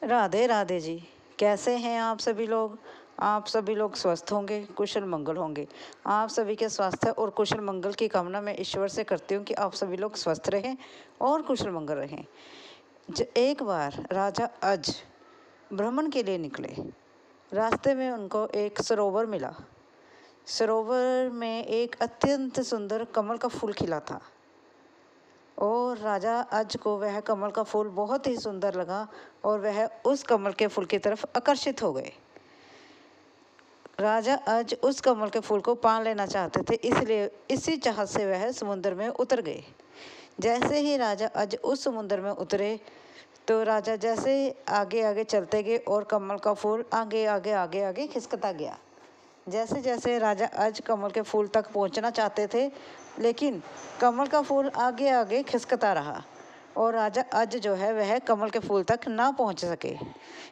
राधे राधे जी। कैसे हैं आप सभी लोग? आप सभी लोग स्वस्थ होंगे, कुशल मंगल होंगे। आप सभी के स्वास्थ्य और कुशल मंगल की कामना मैं ईश्वर से करती हूँ कि आप सभी लोग स्वस्थ रहें और कुशल मंगल रहें। एक बार राजा अज भ्रमण के लिए निकले। रास्ते में उनको एक सरोवर मिला। सरोवर में एक अत्यंत सुंदर कमल का फूल खिला था और राजा अज को वह कमल का फूल बहुत ही सुंदर लगा और वह उस कमल के फूल की तरफ आकर्षित हो गए। राजा अज उस कमल के फूल को पा लेना चाहते थे, इसलिए इसी चाहत से वह समुद्र में उतर गए। जैसे ही राजा अज उस समुद्र में उतरे तो राजा जैसे आगे आगे चलते गए और कमल का फूल आगे आगे आगे आगे खिसकता गया। जैसे जैसे राजा अज कमल के फूल तक पहुंचना चाहते थे, लेकिन कमल का फूल आगे आगे खिसकता रहा और राजा अज जो है वह कमल के फूल तक ना पहुंच सके।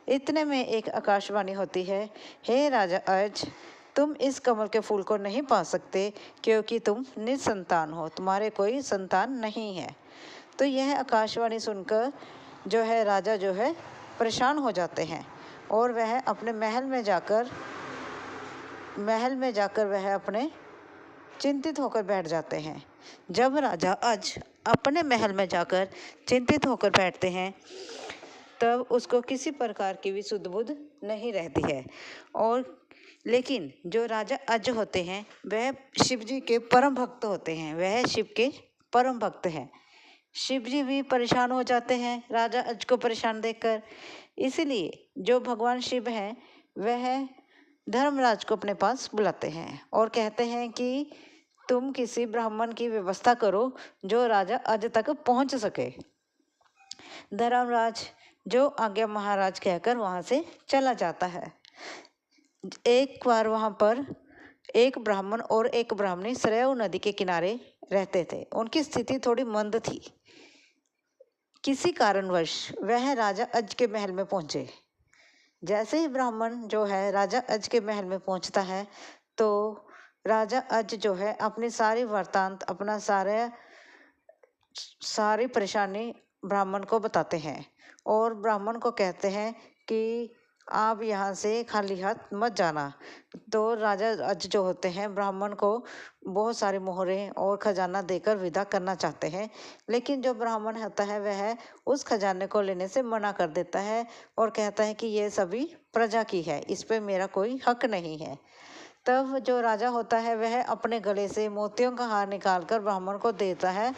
इतने में एक आकाशवाणी होती है, हे राजा अज, तुम इस कमल के फूल को नहीं पा सकते क्योंकि तुम निसंतान हो, तुम्हारे कोई संतान नहीं है। तो यह आकाशवाणी सुनकर जो है राजा जो है परेशान हो जाते हैं और वह अपने महल में जाकर वह अपने चिंतित होकर बैठ जाते हैं। जब राजा अज अपने महल में जाकर चिंतित होकर बैठते हैं तब उसको किसी प्रकार की भी सुध बुध नहीं रहती है। और लेकिन जो राजा अज होते हैं वह शिव जी के परम भक्त होते हैं, वह शिव के परम भक्त हैं। शिव जी भी परेशान हो जाते हैं राजा अज को परेशान देखकर। इसलिए जो भगवान शिव हैं वह धर्मराज को अपने पास बुलाते हैं और कहते हैं कि तुम किसी ब्राह्मण की व्यवस्था करो जो राजा अज तक पहुंच सके। धर्मराज जो आज्ञा महाराज कहकर वहां से चला जाता है। एक बार वहां पर एक ब्राह्मण और एक ब्राह्मणी सरयू नदी के किनारे रहते थे। उनकी स्थिति थोड़ी मंद थी। किसी कारणवश वह राजा अज के महल में पहुंचे। जैसे ही ब्राह्मण जो है राजा अज के महल में पहुंचता है तो राजा अज जो है अपनी सारी वृतांत, अपना सारी परेशानी ब्राह्मण को बताते हैं और ब्राह्मण को कहते हैं कि आप यहाँ से खाली हाथ मत जाना। तो राजा अज जो होते हैं ब्राह्मण को बहुत सारे मोहरे और खजाना देकर विदा करना चाहते हैं, लेकिन जो ब्राह्मण होता है वह उस खजाने को लेने से मना कर देता है और कहता है कि ये सभी प्रजा की है, इस पे मेरा कोई हक नहीं है। तब जो राजा होता है वह अपने गले से मोतियों का हार निकालकर ब्राह्मण को देता है,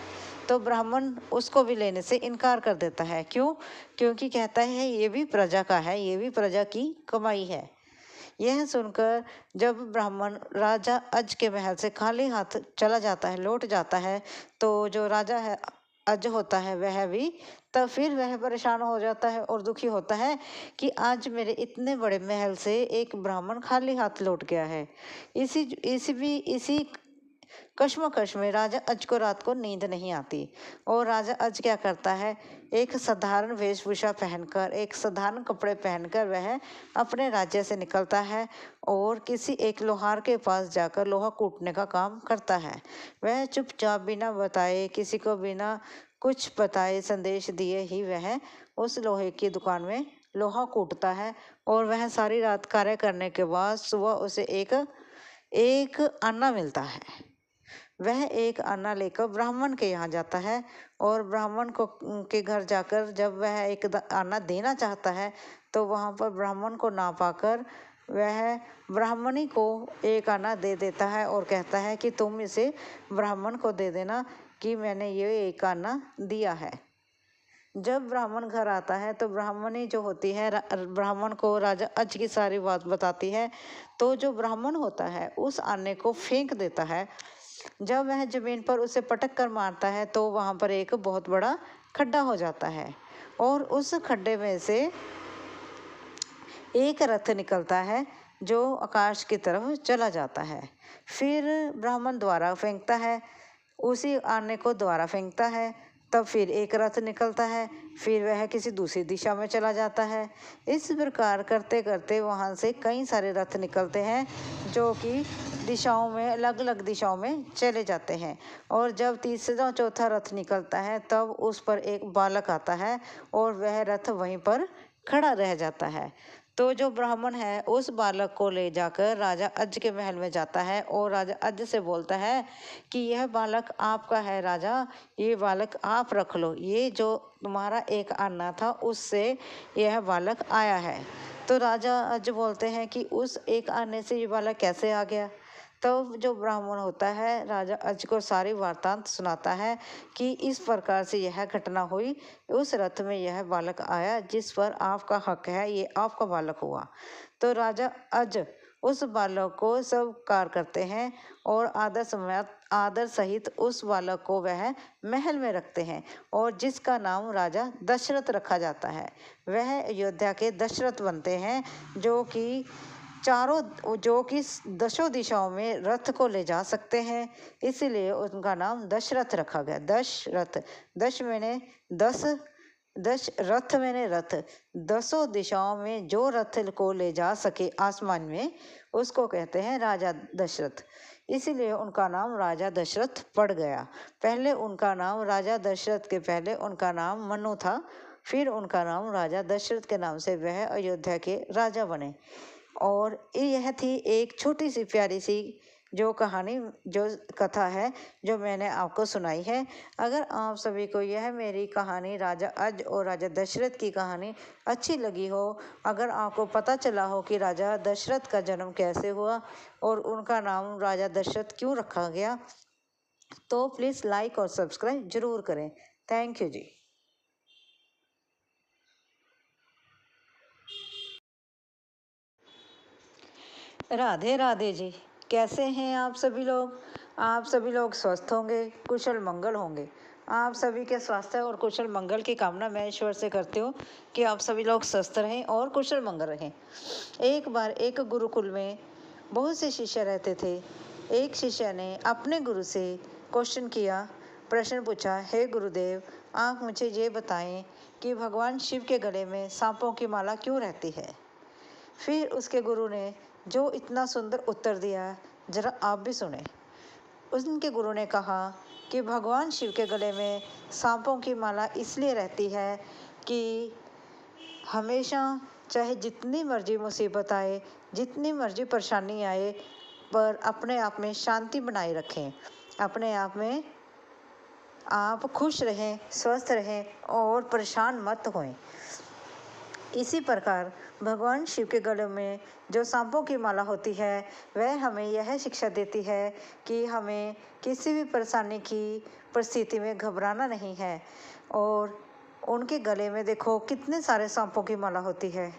तो ब्राह्मण उसको भी लेने से इनकार कर देता है। क्यों? क्योंकि कहता है ये भी प्रजा का है, ये भी प्रजा की कमाई है। यह सुनकर जब ब्राह्मण राजा अज के महल से खाली हाथ चला जाता है, लौट जाता है, तो जो राजा है अज होता है वह भी तब फिर वह परेशान हो जाता है और दुखी होता है कि आज मेरे इतने बड़े महल से एक ब्राह्मण खाली हाथ लौट गया है। इसी कश्मकश में राजा अज को रात को नींद नहीं आती और राजा अज क्या करता है, एक साधारण वेशभूषा पहनकर, एक साधारण कपड़े पहनकर वह अपने राज्य से निकलता है और किसी एक लोहार के पास जाकर लोहा कूटने का काम करता है। वह चुपचाप बिना बताए, किसी को बिना कुछ बताए, संदेश दिए ही वह उस लोहे की दुकान में लोहा कूटता है और वह सारी रात कार्य करने के बाद सुबह उसे एक अन्ना मिलता है। वह एक अन्ना लेकर ब्राह्मण के यहाँ जाता है और ब्राह्मण को के घर जाकर जब वह एक अन्ना देना चाहता है तो वहाँ पर ब्राह्मण को ना पाकर वह ब्राह्मणी को एक अन्ना दे देता है और कहता है कि तुम इसे ब्राह्मण को दे देना कि मैंने ये एक अन्ना दिया है। जब ब्राह्मण घर आता है तो ब्राह्मणी जो होती है ब्राह्मण को राजा अज की सारी बात बताती है। तो जो ब्राह्मण होता है उस अन्ने को फेंक देता है। जब वह जमीन पर उसे पटक कर मारता है तो वहाँ पर एक बहुत बड़ा खड्डा हो जाता है और उस खड्डे में से एक रथ निकलता है जो आकाश की तरफ चला जाता है। फिर ब्राह्मण द्वारा फेंकता है, उसी आने को द्वारा फेंकता है, तब फिर एक रथ निकलता है, फिर वह किसी दूसरी दिशा में चला जाता है। इस प्रकार करते करते वहाँ से कई सारे रथ निकलते हैं जो कि दिशाओं में, अलग अलग दिशाओं में चले जाते हैं। और जब तीसरा चौथा रथ निकलता है तब उस पर एक बालक आता है और वह रथ वहीं पर खड़ा रह जाता है। तो जो ब्राह्मण है उस बालक को ले जाकर राजा अज के महल में जाता है और राजा अज से बोलता है कि यह बालक आपका है राजा, ये बालक आप रख लो, ये जो तुम्हारा एक अन्ना था उससे यह बालक आया है। तो राजा अज बोलते हैं कि उस एक आने से ये बालक कैसे आ गया। तो जो ब्राह्मण होता है राजा अज को सारी वार्तांत सुनाता है कि इस प्रकार से यह घटना हुई, उस रथ में यह बालक आया जिस पर आपका हक है, ये आपका बालक हुआ। तो राजा अज उस बालक को स्वीकार करते हैं और आदर सहित उस बालक को वह महल में रखते हैं और जिसका नाम राजा दशरथ रखा जाता है। वह अयोध्या के दशरथ बनते हैं जो कि दशों दिशाओं में रथ को ले जा सकते हैं, इसीलिए उनका नाम दशरथ रखा गया। दशरथ, दश मैंने दस, दश रथ मैंने रथ, दसों दिशाओं में जो रथ को ले जा सके आसमान में उसको कहते हैं राजा दशरथ, इसीलिए उनका नाम राजा दशरथ पड़ गया। पहले उनका नाम राजा दशरथ के पहले उनका नाम मनु था, फिर उनका नाम राजा दशरथ के नाम से वह अयोध्या के राजा बने। और यह थी एक छोटी सी प्यारी सी जो कहानी, जो कथा है जो मैंने आपको सुनाई है। अगर आप सभी को यह मेरी कहानी राजा अज और राजा दशरथ की कहानी अच्छी लगी हो, अगर आपको पता चला हो कि राजा दशरथ का जन्म कैसे हुआ और उनका नाम राजा दशरथ क्यों रखा गया, तो प्लीज़ लाइक और सब्सक्राइब ज़रूर करें। थैंक यू जी। राधे राधे जी। कैसे हैं आप सभी लोग? आप सभी लोग स्वस्थ होंगे, कुशल मंगल होंगे। आप सभी के स्वास्थ्य और कुशल मंगल की कामना मैं ईश्वर से करती हूँ कि आप सभी लोग स्वस्थ रहें और कुशल मंगल रहें। एक बार एक गुरुकुल में बहुत से शिष्य रहते थे। एक शिष्य ने अपने गुरु से प्रश्न पूछा, हे गुरुदेव, आप मुझे ये बताएं कि भगवान शिव के गले में सांपों की माला क्यों रहती है। फिर उसके गुरु ने जो इतना सुंदर उत्तर दिया, जरा आप भी सुने। उनके गुरु ने कहा कि भगवान शिव के गले में सांपों की माला इसलिए रहती है कि हमेशा चाहे जितनी मर्जी मुसीबत आए, जितनी मर्जी परेशानी आए, पर अपने आप में शांति बनाए रखें, अपने आप में आप खुश रहें, स्वस्थ रहें और परेशान मत होएं। इसी प्रकार भगवान शिव के गले में जो सांपों की माला होती है वह हमें यह शिक्षा देती है कि हमें किसी भी परेशानी की परिस्थिति में घबराना नहीं है। और उनके गले में देखो कितने सारे सांपों की माला होती है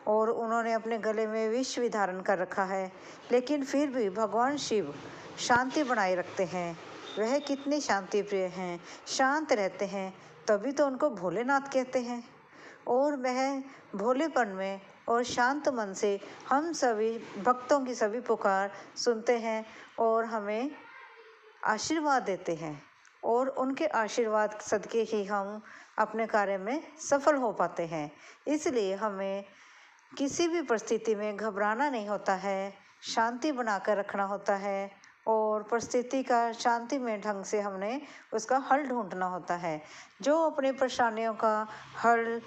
और उन्होंने अपने गले में विष भी धारण कर रखा है, लेकिन फिर भी भगवान शिव शांति बनाए रखते हैं। वह कितने शांति प्रिय हैं, शांत रहते हैं, तभी तो उनको भोलेनाथ कहते हैं। और वह भोलेपन में और शांत मन से हम सभी भक्तों की सभी पुकार सुनते हैं और हमें आशीर्वाद देते हैं, और उनके आशीर्वाद सदके ही हम अपने कार्य में सफल हो पाते हैं। इसलिए हमें किसी भी परिस्थिति में घबराना नहीं होता है, शांति बनाकर रखना होता है और परिस्थिति का शांति में ढंग से हमने उसका हल ढूंढना होता है। जो अपनी परेशानियों का हल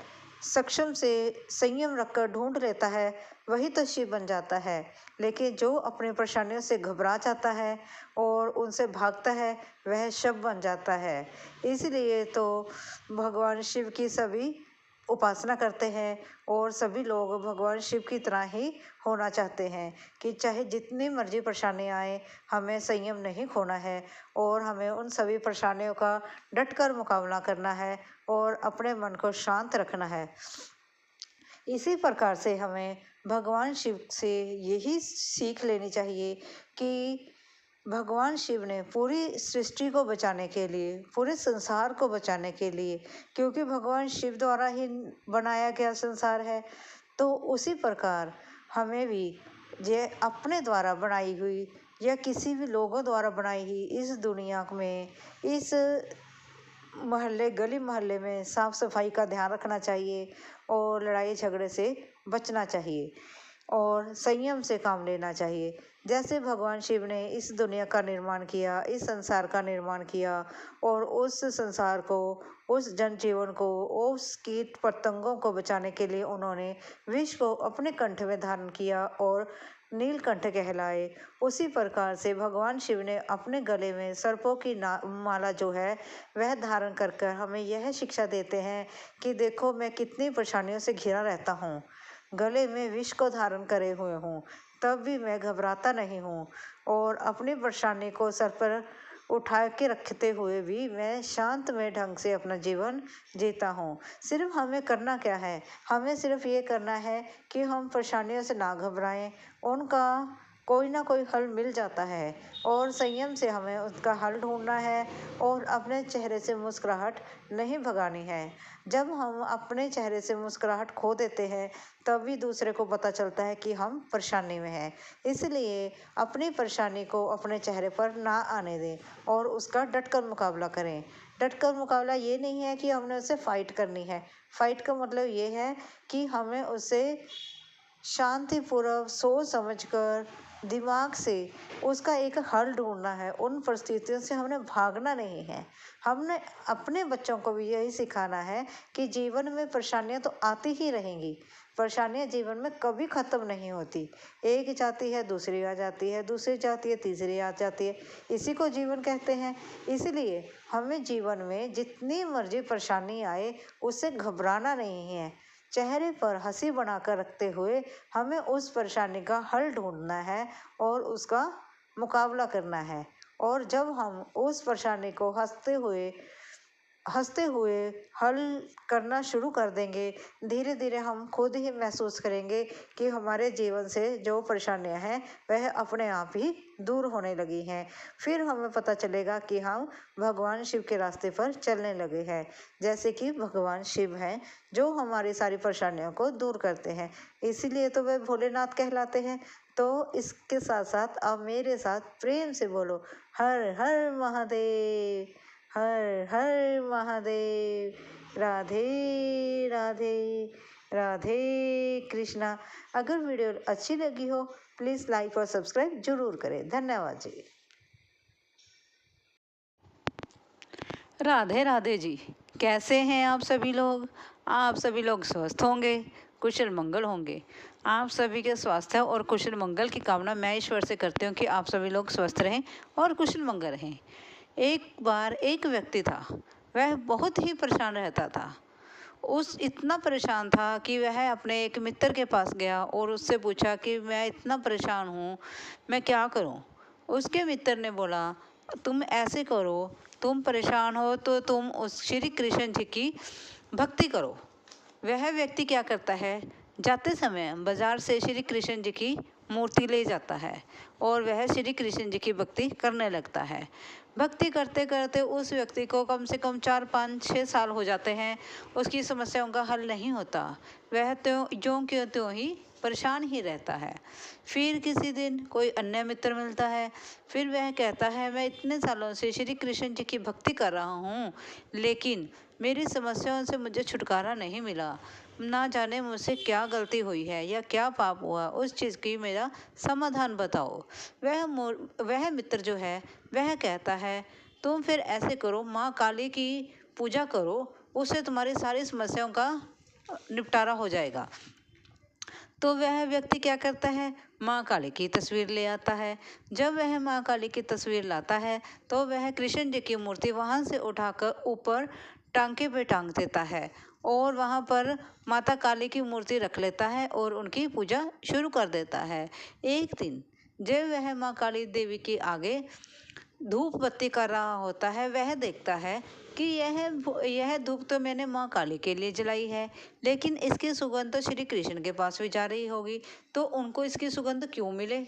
सक्षम से संयम रखकर ढूंढ लेता है वही तो शिव बन जाता है, लेकिन जो अपनी परेशानियों से घबरा जाता है और उनसे भागता है वह शव बन जाता है। इसलिए तो भगवान शिव की सभी उपासना करते हैं और सभी लोग भगवान शिव की तरह ही होना चाहते हैं कि चाहे जितनी मर्जी परेशानी आए हमें संयम नहीं खोना है और हमें उन सभी परेशानियों का डटकर मुकाबला करना है और अपने मन को शांत रखना है। इसी प्रकार से हमें भगवान शिव से यही सीख लेनी चाहिए कि भगवान शिव ने पूरी सृष्टि को बचाने के लिए, पूरे संसार को बचाने के लिए, क्योंकि भगवान शिव द्वारा ही बनाया गया संसार है, तो उसी प्रकार हमें भी ये अपने द्वारा बनाई हुई या किसी भी लोगों द्वारा बनाई हुई इस दुनिया में, इस मोहल्ले गली मोहल्ले में साफ सफाई का ध्यान रखना चाहिए और लड़ाई झगड़े से बचना चाहिए और संयम से काम लेना चाहिए। जैसे भगवान शिव ने इस दुनिया का निर्माण किया, इस संसार का निर्माण किया और उस संसार को, उस जनजीवन को, उस कीट पतंगों को बचाने के लिए उन्होंने विष को अपने कंठ में धारण किया और नीलकंठ कहलाए। उसी प्रकार से भगवान शिव ने अपने गले में सर्पों की माला जो है वह धारण कर कर हमें यह शिक्षा देते हैं कि देखो मैं कितनी परेशानियों से घिरा रहता हूँ, गले में विष को धारण करे हुए हूँ, तब भी मैं घबराता नहीं हूँ और अपनी परेशानी को सर पर उठा के रखते हुए भी मैं शांतमय ढंग से अपना जीवन जीता हूँ। सिर्फ हमें करना क्या है, हमें सिर्फ ये करना है कि हम परेशानियों से ना घबराएं, उनका कोई ना कोई हल मिल जाता है और संयम से हमें उसका हल ढूंढना है और अपने चेहरे से मुस्कुराहट नहीं भगानी है। जब हम अपने चेहरे से मुस्कुराहट खो देते हैं तभी दूसरे को पता चलता है कि हम परेशानी में हैं। इसलिए अपनी परेशानी को अपने चेहरे पर ना आने दें और उसका डटकर मुकाबला करें। डटकर मुकाबला ये नहीं है कि हमने उससे फाइट करनी है, फाइट का मतलब ये है कि हमें उससे शांतिपूर्वक सोच समझकर दिमाग से उसका एक हल ढूंढना है। उन परिस्थितियों से हमने भागना नहीं है। हमने अपने बच्चों को भी यही सिखाना है कि जीवन में परेशानियां तो आती ही रहेंगी, परेशानियां जीवन में कभी ख़त्म नहीं होती। एक जाती है दूसरी आ जाती है, दूसरी जाती है तीसरी आ जाती है, इसी को जीवन कहते हैं। इसलिए हमें जीवन में जितनी मर्जी परेशानी आए उससे घबराना नहीं है, चेहरे पर हंसी बनाकर रखते हुए हमें उस परेशानी का हल ढूंढना है और उसका मुकाबला करना है। और जब हम उस परेशानी को हंसते हुए हल करना शुरू कर देंगे, धीरे धीरे हम खुद ही महसूस करेंगे कि हमारे जीवन से जो परेशानियां हैं वह अपने आप ही दूर होने लगी हैं। फिर हमें पता चलेगा कि हम भगवान शिव के रास्ते पर चलने लगे हैं। जैसे कि भगवान शिव हैं जो हमारी सारी परेशानियों को दूर करते हैं, इसीलिए तो वे भोलेनाथ कहलाते हैं। तो इसके साथ साथ आप मेरे साथ प्रेम से बोलो, हर हर महादेव, हर हर महादेव, राधे राधे, राधे कृष्णा। अगर वीडियो अच्छी लगी हो प्लीज़ लाइक और सब्सक्राइब जरूर करें। धन्यवाद जी। राधे राधे जी। कैसे हैं आप सभी लोग? आप सभी लोग स्वस्थ होंगे, कुशल मंगल होंगे। आप सभी के स्वास्थ्य और कुशल मंगल की कामना मैं ईश्वर से करती हूँ कि आप सभी लोग स्वस्थ रहें और कुशल मंगल रहें। एक बार एक व्यक्ति था, वह बहुत ही परेशान रहता था। इतना परेशान था कि वह अपने एक मित्र के पास गया और उससे पूछा कि मैं इतना परेशान हूँ, मैं क्या करूँ? उसके मित्र ने बोला, तुम ऐसे करो, तुम परेशान हो तो तुम उस श्री कृष्ण जी की भक्ति करो। वह व्यक्ति क्या करता है, जाते समय बाजार से श्री कृष्ण जी की मूर्ति ले जाता है और वह श्री कृष्ण जी की भक्ति करने लगता है। भक्ति करते करते उस व्यक्ति को कम से कम 4-5-6 साल हो जाते हैं, उसकी समस्याओं का हल नहीं होता। वह तो ज्यों क्यों त्यों ही परेशान ही रहता है। फिर किसी दिन कोई अन्य मित्र मिलता है, फिर वह कहता है, मैं इतने सालों से श्री कृष्ण जी की भक्ति कर रहा हूँ, लेकिन मेरी समस्याओं से मुझे छुटकारा नहीं मिला। ना जाने मुझसे क्या गलती हुई है या क्या पाप हुआ, उस चीज़ की मेरा समाधान बताओ। वह मित्र जो है वह कहता है, तुम फिर ऐसे करो, माँ काली की पूजा करो, उससे तुम्हारी सारी समस्याओं का निपटारा हो जाएगा। तो वह व्यक्ति क्या करता है, माँ काली की तस्वीर ले आता है। जब वह माँ काली की तस्वीर लाता है तो वह कृष्ण जी की मूर्ति वहाँ से उठाकर ऊपर टांके पे टांग देता है और वहाँ पर माता काली की मूर्ति रख लेता है और उनकी पूजा शुरू कर देता है। एक दिन जब वह माँ काली देवी के आगे धूप बत्ती कर रहा होता है, वह देखता है कि यह धूप तो मैंने माँ काली के लिए जलाई है, लेकिन इसकी सुगंध तो श्री कृष्ण के पास भी जा रही होगी, तो उनको इसकी सुगंध क्यों मिले?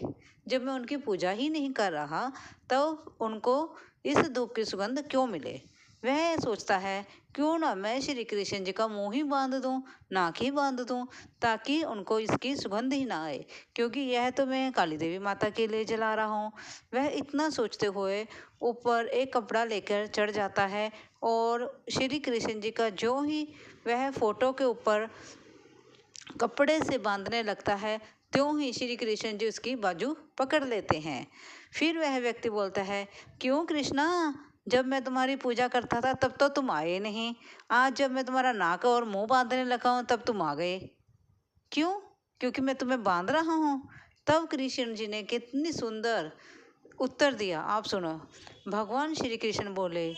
जब मैं उनकी पूजा ही नहीं कर रहा तो उनको इस धूप की सुगंध क्यों मिले? वह सोचता है, क्यों ना मैं श्री कृष्ण जी का मुंह ही बांध दूं, नाक ही बांध दूं, ताकि उनको इसकी सुगंध ही ना आए, क्योंकि यह तो मैं काली देवी माता के लिए जला रहा हूँ। वह इतना सोचते हुए ऊपर एक कपड़ा लेकर चढ़ जाता है और श्री कृष्ण जी का जो ही वह फोटो के ऊपर कपड़े से बांधने लगता है, त्यों ही श्री कृष्ण जी उसकी बाजू पकड़ लेते हैं। फिर वह व्यक्ति बोलता है, क्यों कृष्णा, जब मैं तुम्हारी पूजा करता था तब तो तुम आए नहीं, आज जब मैं तुम्हारा नाक और मुंह बांधने लगा हूं तब तुम आ गए, क्यों? क्योंकि मैं तुम्हें बांध रहा हूँ। तब कृष्ण जी ने कितनी सुंदर उत्तर दिया, आप सुनो। भगवान श्री कृष्ण बोले,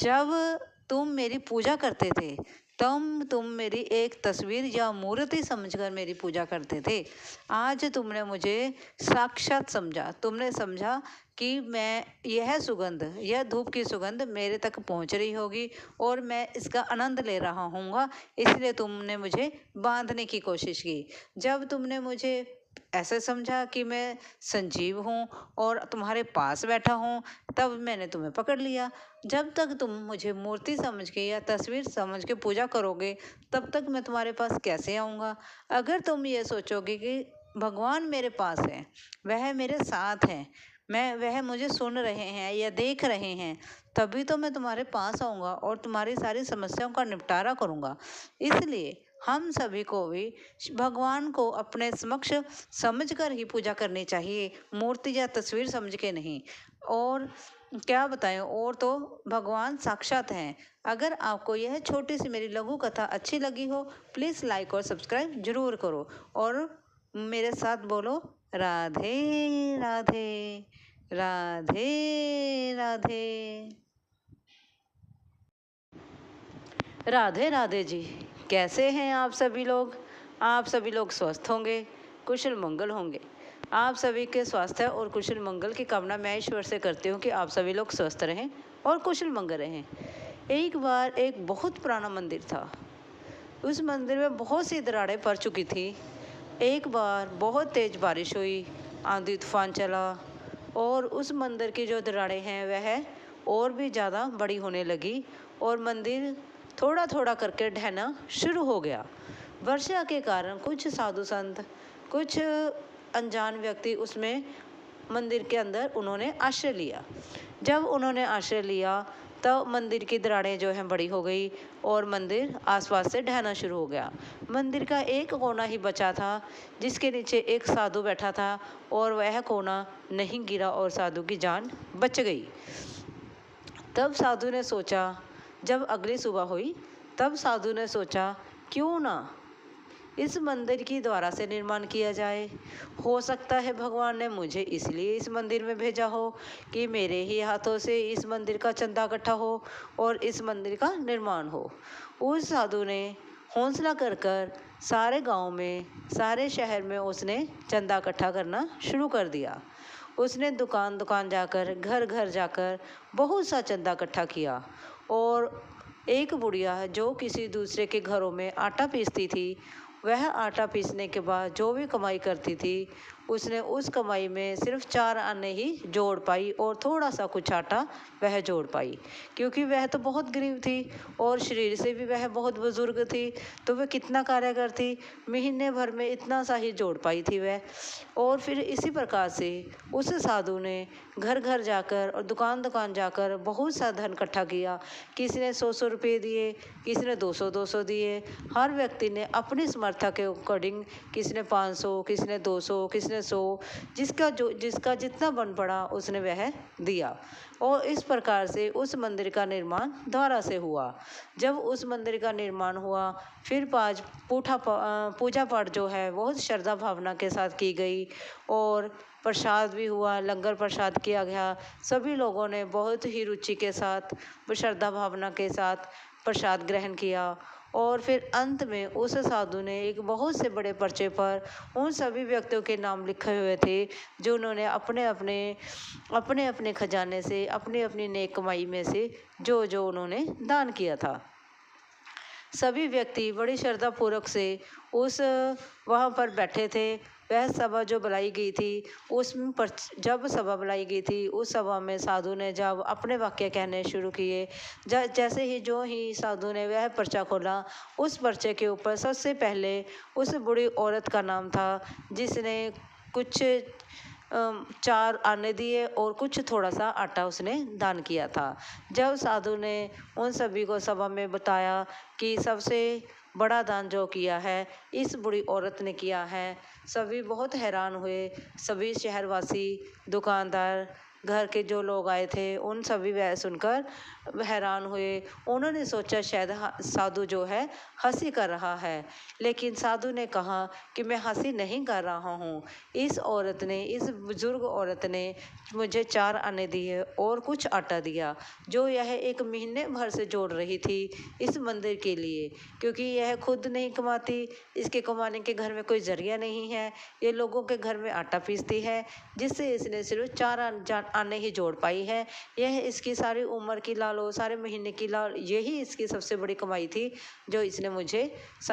जब तुम मेरी पूजा करते थे तब तुम मेरी एक तस्वीर या मूर्ति समझकर मेरी पूजा करते थे। आज तुमने मुझे साक्षात समझा, तुमने समझा कि मैं यह सुगंध, यह धूप की सुगंध मेरे तक पहुंच रही होगी और मैं इसका आनंद ले रहा हूँगा, इसलिए तुमने मुझे बांधने की कोशिश की। जब तुमने मुझे ऐसे समझा कि मैं संजीव हूँ और तुम्हारे पास बैठा हूँ, तब मैंने तुम्हें पकड़ लिया। जब तक तुम मुझे मूर्ति समझ के या तस्वीर समझ के पूजा करोगे, तब तक मैं तुम्हारे पास कैसे आऊँगा? अगर तुम ये सोचोगे कि भगवान मेरे पास है, वह मेरे साथ है, वह मुझे सुन रहे हैं या देख रहे हैं, तभी तो मैं तुम्हारे पास आऊँगा और तुम्हारी सारी समस्याओं का निपटारा करूँगा। इसलिए हम सभी को भी भगवान को अपने समक्ष समझकर ही पूजा करनी चाहिए, मूर्ति या तस्वीर समझ के नहीं। और क्या बताएं, और तो भगवान साक्षात हैं। अगर आपको यह छोटी सी मेरी लघु कथा अच्छी लगी हो, प्लीज़ लाइक और सब्सक्राइब जरूर करो और मेरे साथ बोलो, राधे राधे, राधे राधे। राधे राधे जी, कैसे हैं आप सभी लोग? आप सभी लोग स्वस्थ होंगे, कुशल मंगल होंगे। आप सभी के स्वास्थ्य और कुशल मंगल की कामना मैं ईश्वर से करती हूँ कि आप सभी लोग स्वस्थ रहें और कुशल मंगल रहें। एक बार एक बहुत पुराना मंदिर था। उस मंदिर में बहुत सी दरारें पड़ चुकी थी। एक बार बहुत तेज बारिश हुई, आंधी तूफान चला और उस मंदिर की जो दरारें हैं वह और भी ज़्यादा बड़ी होने लगी और मंदिर थोड़ा थोड़ा करके ढहना शुरू हो गया। वर्षा के कारण कुछ साधु संत, कुछ अनजान व्यक्ति उसमें मंदिर के अंदर उन्होंने आश्रय लिया। जब उन्होंने आश्रय लिया तब मंदिर की दरारें जो हैं बड़ी हो गई और मंदिर आसपास से ढहना शुरू हो गया। मंदिर का एक कोना ही बचा था जिसके नीचे एक साधु बैठा था और वह कोना नहीं गिरा और साधु की जान बच गई। तब साधु ने सोचा, जब अगली सुबह हुई तब साधु ने सोचा, क्यों ना इस मंदिर की द्वारा से निर्माण किया जाए। हो सकता है भगवान ने मुझे इसलिए इस मंदिर में भेजा हो कि मेरे ही हाथों से इस मंदिर का चंदा इकट्ठा हो और इस मंदिर का निर्माण हो। उस साधु ने हौसला कर कर सारे गांव में, सारे शहर में उसने चंदा इकट्ठा करना शुरू कर दिया। उसने दुकान दुकान जाकर, घर घर जाकर बहुत सा चंदा इकट्ठा किया और एक बुढ़िया जो किसी दूसरे के घरों में आटा पीसती थी, वह आटा पीसने के बाद जो भी कमाई करती थी, उसने उस कमाई में सिर्फ 4 आने ही जोड़ पाई और थोड़ा सा कुछ आटा वह जोड़ पाई, क्योंकि वह तो बहुत गरीब थी और शरीर से भी वह बहुत बुजुर्ग थी, तो वह कितना कार्यकर थी, महीने भर में इतना सा ही जोड़ पाई थी वह। और फिर इसी प्रकार से उस साधु ने घर घर जाकर और दुकान दुकान जाकर बहुत सा धन इकट्ठा किया। किसी ने 100-100 रुपये दिए, किसी ने 200-200 दिए। हर व्यक्ति ने अपनी समर्था के अकॉर्डिंग, किसी ने 500, किसी ने 200, किसी ने 100, जिसका जितना बन पड़ा उसने वह दिया। और इस प्रकार से उस मंदिर का निर्माण दोबारा से हुआ। जब उस मंदिर का निर्माण हुआ, फिर पूजा पाठ जो है बहुत श्रद्धा भावना के साथ की गई और प्रसाद भी हुआ, लंगर प्रसाद किया गया। सभी लोगों ने बहुत ही रुचि के साथ, श्रद्धा भावना के साथ प्रसाद ग्रहण किया। और फिर अंत में उस साधु ने एक बहुत से बड़े पर्चे पर उन सभी व्यक्तियों के नाम लिखे हुए थे जो उन्होंने अपने अपने खजाने से, अपनी अपनी नेक कमाई में से जो जो उन्होंने दान किया था। सभी व्यक्ति बड़ी श्रद्धापूर्वक से उस वहाँ पर बैठे थे। वह सभा जो बुलाई गई थी, उसमें जब सभा बुलाई गई थी, उस सभा में साधु ने जब अपने वाक्य कहने शुरू किए, जैसे ही जो ही साधु ने वह पर्चा खोला, उस पर्चे के ऊपर सबसे पहले उस बूढ़ी औरत का नाम था जिसने कुछ 4 आने दिए और कुछ थोड़ा सा आटा उसने दान किया था। जब साधु ने उन सभी को सभा में बताया कि सबसे बड़ा दान जो किया है इस बूढ़ी औरत ने किया है। सभी बहुत हैरान हुए, सभी शहरवासी, दुकानदार, घर के जो लोग आए थे उन सभी वह सुनकर हैरान हुए। उन्होंने सोचा शायद साधु जो है हंसी कर रहा है, लेकिन साधु ने कहा कि मैं हंसी नहीं कर रहा हूँ। इस औरत ने, इस बुजुर्ग औरत ने मुझे 4 आने दिए और कुछ आटा दिया, जो यह 1 महीने भर से जोड़ रही थी इस मंदिर के लिए, क्योंकि यह खुद नहीं कमाती, इसके कमाने के घर में कोई जरिया नहीं है। ये लोगों के घर में आटा पीसती है, जिससे इसने सिर्फ 4 आने ही जोड़ पाई है। यह इसकी सारी उम्र की लालो, सारे महीने की लाल, यही इसकी सबसे बड़ी कमाई थी, जो इसने मुझे,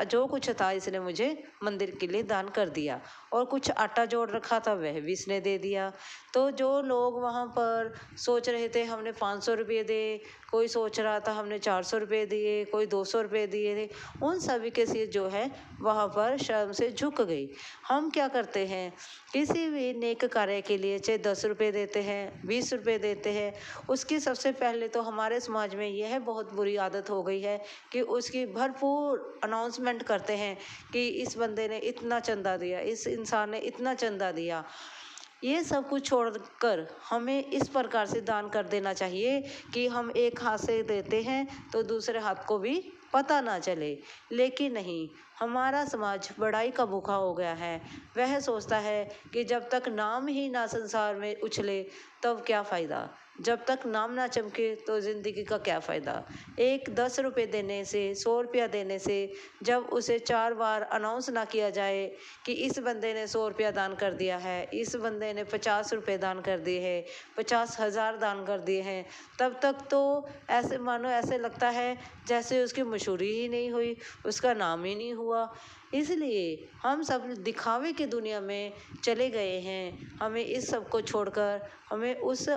जो कुछ था इसने मुझे मंदिर के लिए दान कर दिया। और कुछ आटा जोड़ रखा था वह भी इसने दे दिया। तो जो लोग वहाँ पर सोच रहे थे हमने 500 रुपये दे, कोई सोच रहा था हमने 400 रुपये दिए, कोई 200 रुपये दिए थे, उन सभी के सिर जो है वहाँ पर शर्म से झुक गई। हम क्या करते हैं, किसी भी नेक कार्य के लिए चाहे 10 रुपये देते हैं, 20 रुपये देते हैं, उसकी सबसे पहले तो हमारे समाज में यह बहुत बुरी आदत हो गई है कि उसकी भरपूर अनाउंसमेंट करते हैं कि इस बंदे ने इतना चंदा दिया, इस इंसान ने इतना चंदा दिया। ये सब कुछ छोड़कर हमें इस प्रकार से दान कर देना चाहिए कि हम एक हाथ से देते हैं तो दूसरे हाथ को भी पता ना चले। लेकिन नहीं, हमारा समाज बड़ाई का भूखा हो गया है। वह सोचता है कि जब तक नाम ही ना संसार में उछले तब क्या फ़ायदा, जब तक नाम ना चमके तो ज़िंदगी का क्या फ़ायदा। एक 10 रुपये देने से, 100 रुपया देने से, जब उसे 4 बार अनाउंस ना किया जाए कि इस बंदे ने 100 रुपया दान कर दिया है, इस बंदे ने 50 रुपये दान कर दिए हैं, 50,000 दान कर दिए हैं, तब तक तो ऐसे मानो ऐसे लगता है जैसे उसकी मशहूरी ही नहीं हुई, उसका नाम ही नहीं हुआ। इसलिए हम सब दिखावे की दुनिया में चले गए हैं। हमें इस सब को छोड़कर हमें उस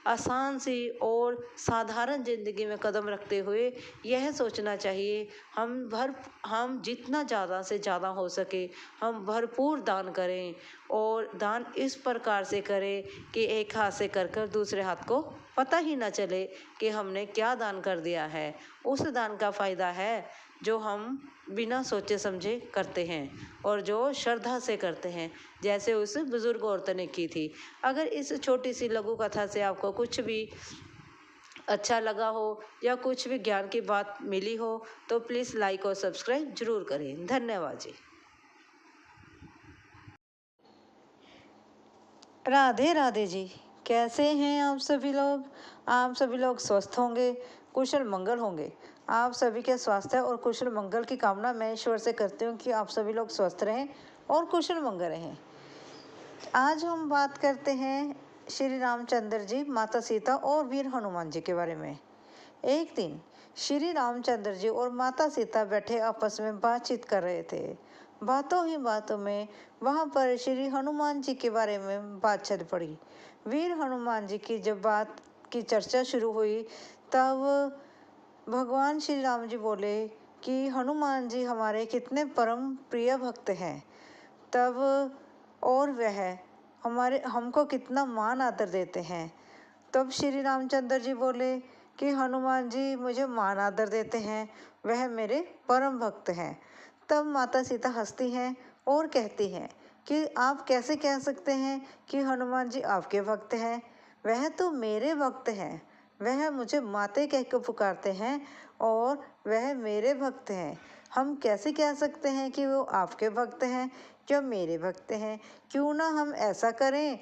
आसान सी और साधारण ज़िंदगी में कदम रखते हुए यह सोचना चाहिए हम जितना ज़्यादा से ज़्यादा हो सके हम भरपूर दान करें, और दान इस प्रकार से करें कि एक हाथ से कर कर दूसरे हाथ को पता ही ना चले कि हमने क्या दान कर दिया है। उस दान का फ़ायदा है जो हम बिना सोचे समझे करते हैं और जो श्रद्धा से करते हैं, जैसे उस बुजुर्ग औरत ने की थी। अगर इस छोटी सी लघु कथा से आपको कुछ भी अच्छा लगा हो या कुछ भी ज्ञान की बात मिली हो तो प्लीज़ लाइक और सब्सक्राइब जरूर करें। धन्यवाद जी। राधे राधे जी, कैसे हैं आप सभी लोग? आप सभी लोग स्वस्थ होंगे, कुशल मंगल होंगे। आप सभी के स्वास्थ्य और कुशल मंगल की कामना मैं ईश्वर से करती हूँ कि आप सभी लोग स्वस्थ रहें और कुशल मंगल रहें। आज हम बात करते हैं श्री रामचंद्र जी, माता सीता और वीर हनुमान जी के बारे में। एक दिन श्री रामचंद्र जी और माता सीता बैठे आपस में बातचीत कर रहे थे। बातों ही बातों में वहाँ पर श्री हनुमान जी के बारे में बात चल पड़ी। वीर हनुमान जी की जब बात की चर्चा शुरू हुई तब भगवान श्री राम जी बोले कि हनुमान जी हमारे कितने परम प्रिय भक्त हैं, तब और वह हमको कितना मान आदर देते हैं। तब श्री रामचंद्र जी बोले कि हनुमान जी मुझे मान आदर देते हैं, वह मेरे परम भक्त हैं। तब माता सीता हंसती हैं और कहती हैं कि आप कैसे कह सकते हैं कि हनुमान जी आपके भक्त हैं, वह तो मेरे भक्त हैं, वह मुझे माते कह कर पुकारते हैं और वह मेरे भक्त हैं। हम कैसे कह सकते हैं कि वो आपके भक्त हैं या मेरे भक्त हैं? क्यों ना हम ऐसा करें,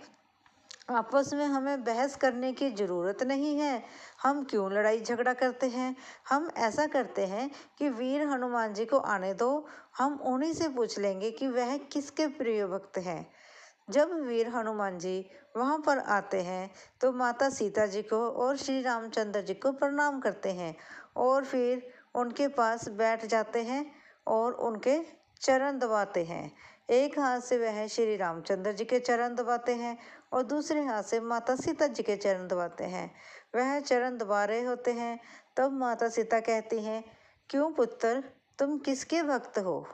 आपस में हमें बहस करने की ज़रूरत नहीं है। हम क्यों लड़ाई झगड़ा करते हैं? हम ऐसा करते हैं कि वीर हनुमान जी को आने दो, हम उन्हीं से पूछ लेंगे कि वह किसके प्रिय भक्त हैं। जब वीर हनुमान जी वहाँ पर आते हैं तो माता सीता जी को और श्री रामचंद्र जी को प्रणाम करते हैं और फिर उनके पास बैठ जाते हैं और उनके चरण दबाते हैं। एक हाथ से वह श्री रामचंद्र जी के चरण दबाते हैं और दूसरे हाथ से माता सीता जी के चरण दबाते हैं। वह चरण दबा रहे होते हैं तब माता सीता कहती हैं, क्यों पुत्र, तुम किसके भक्त हो?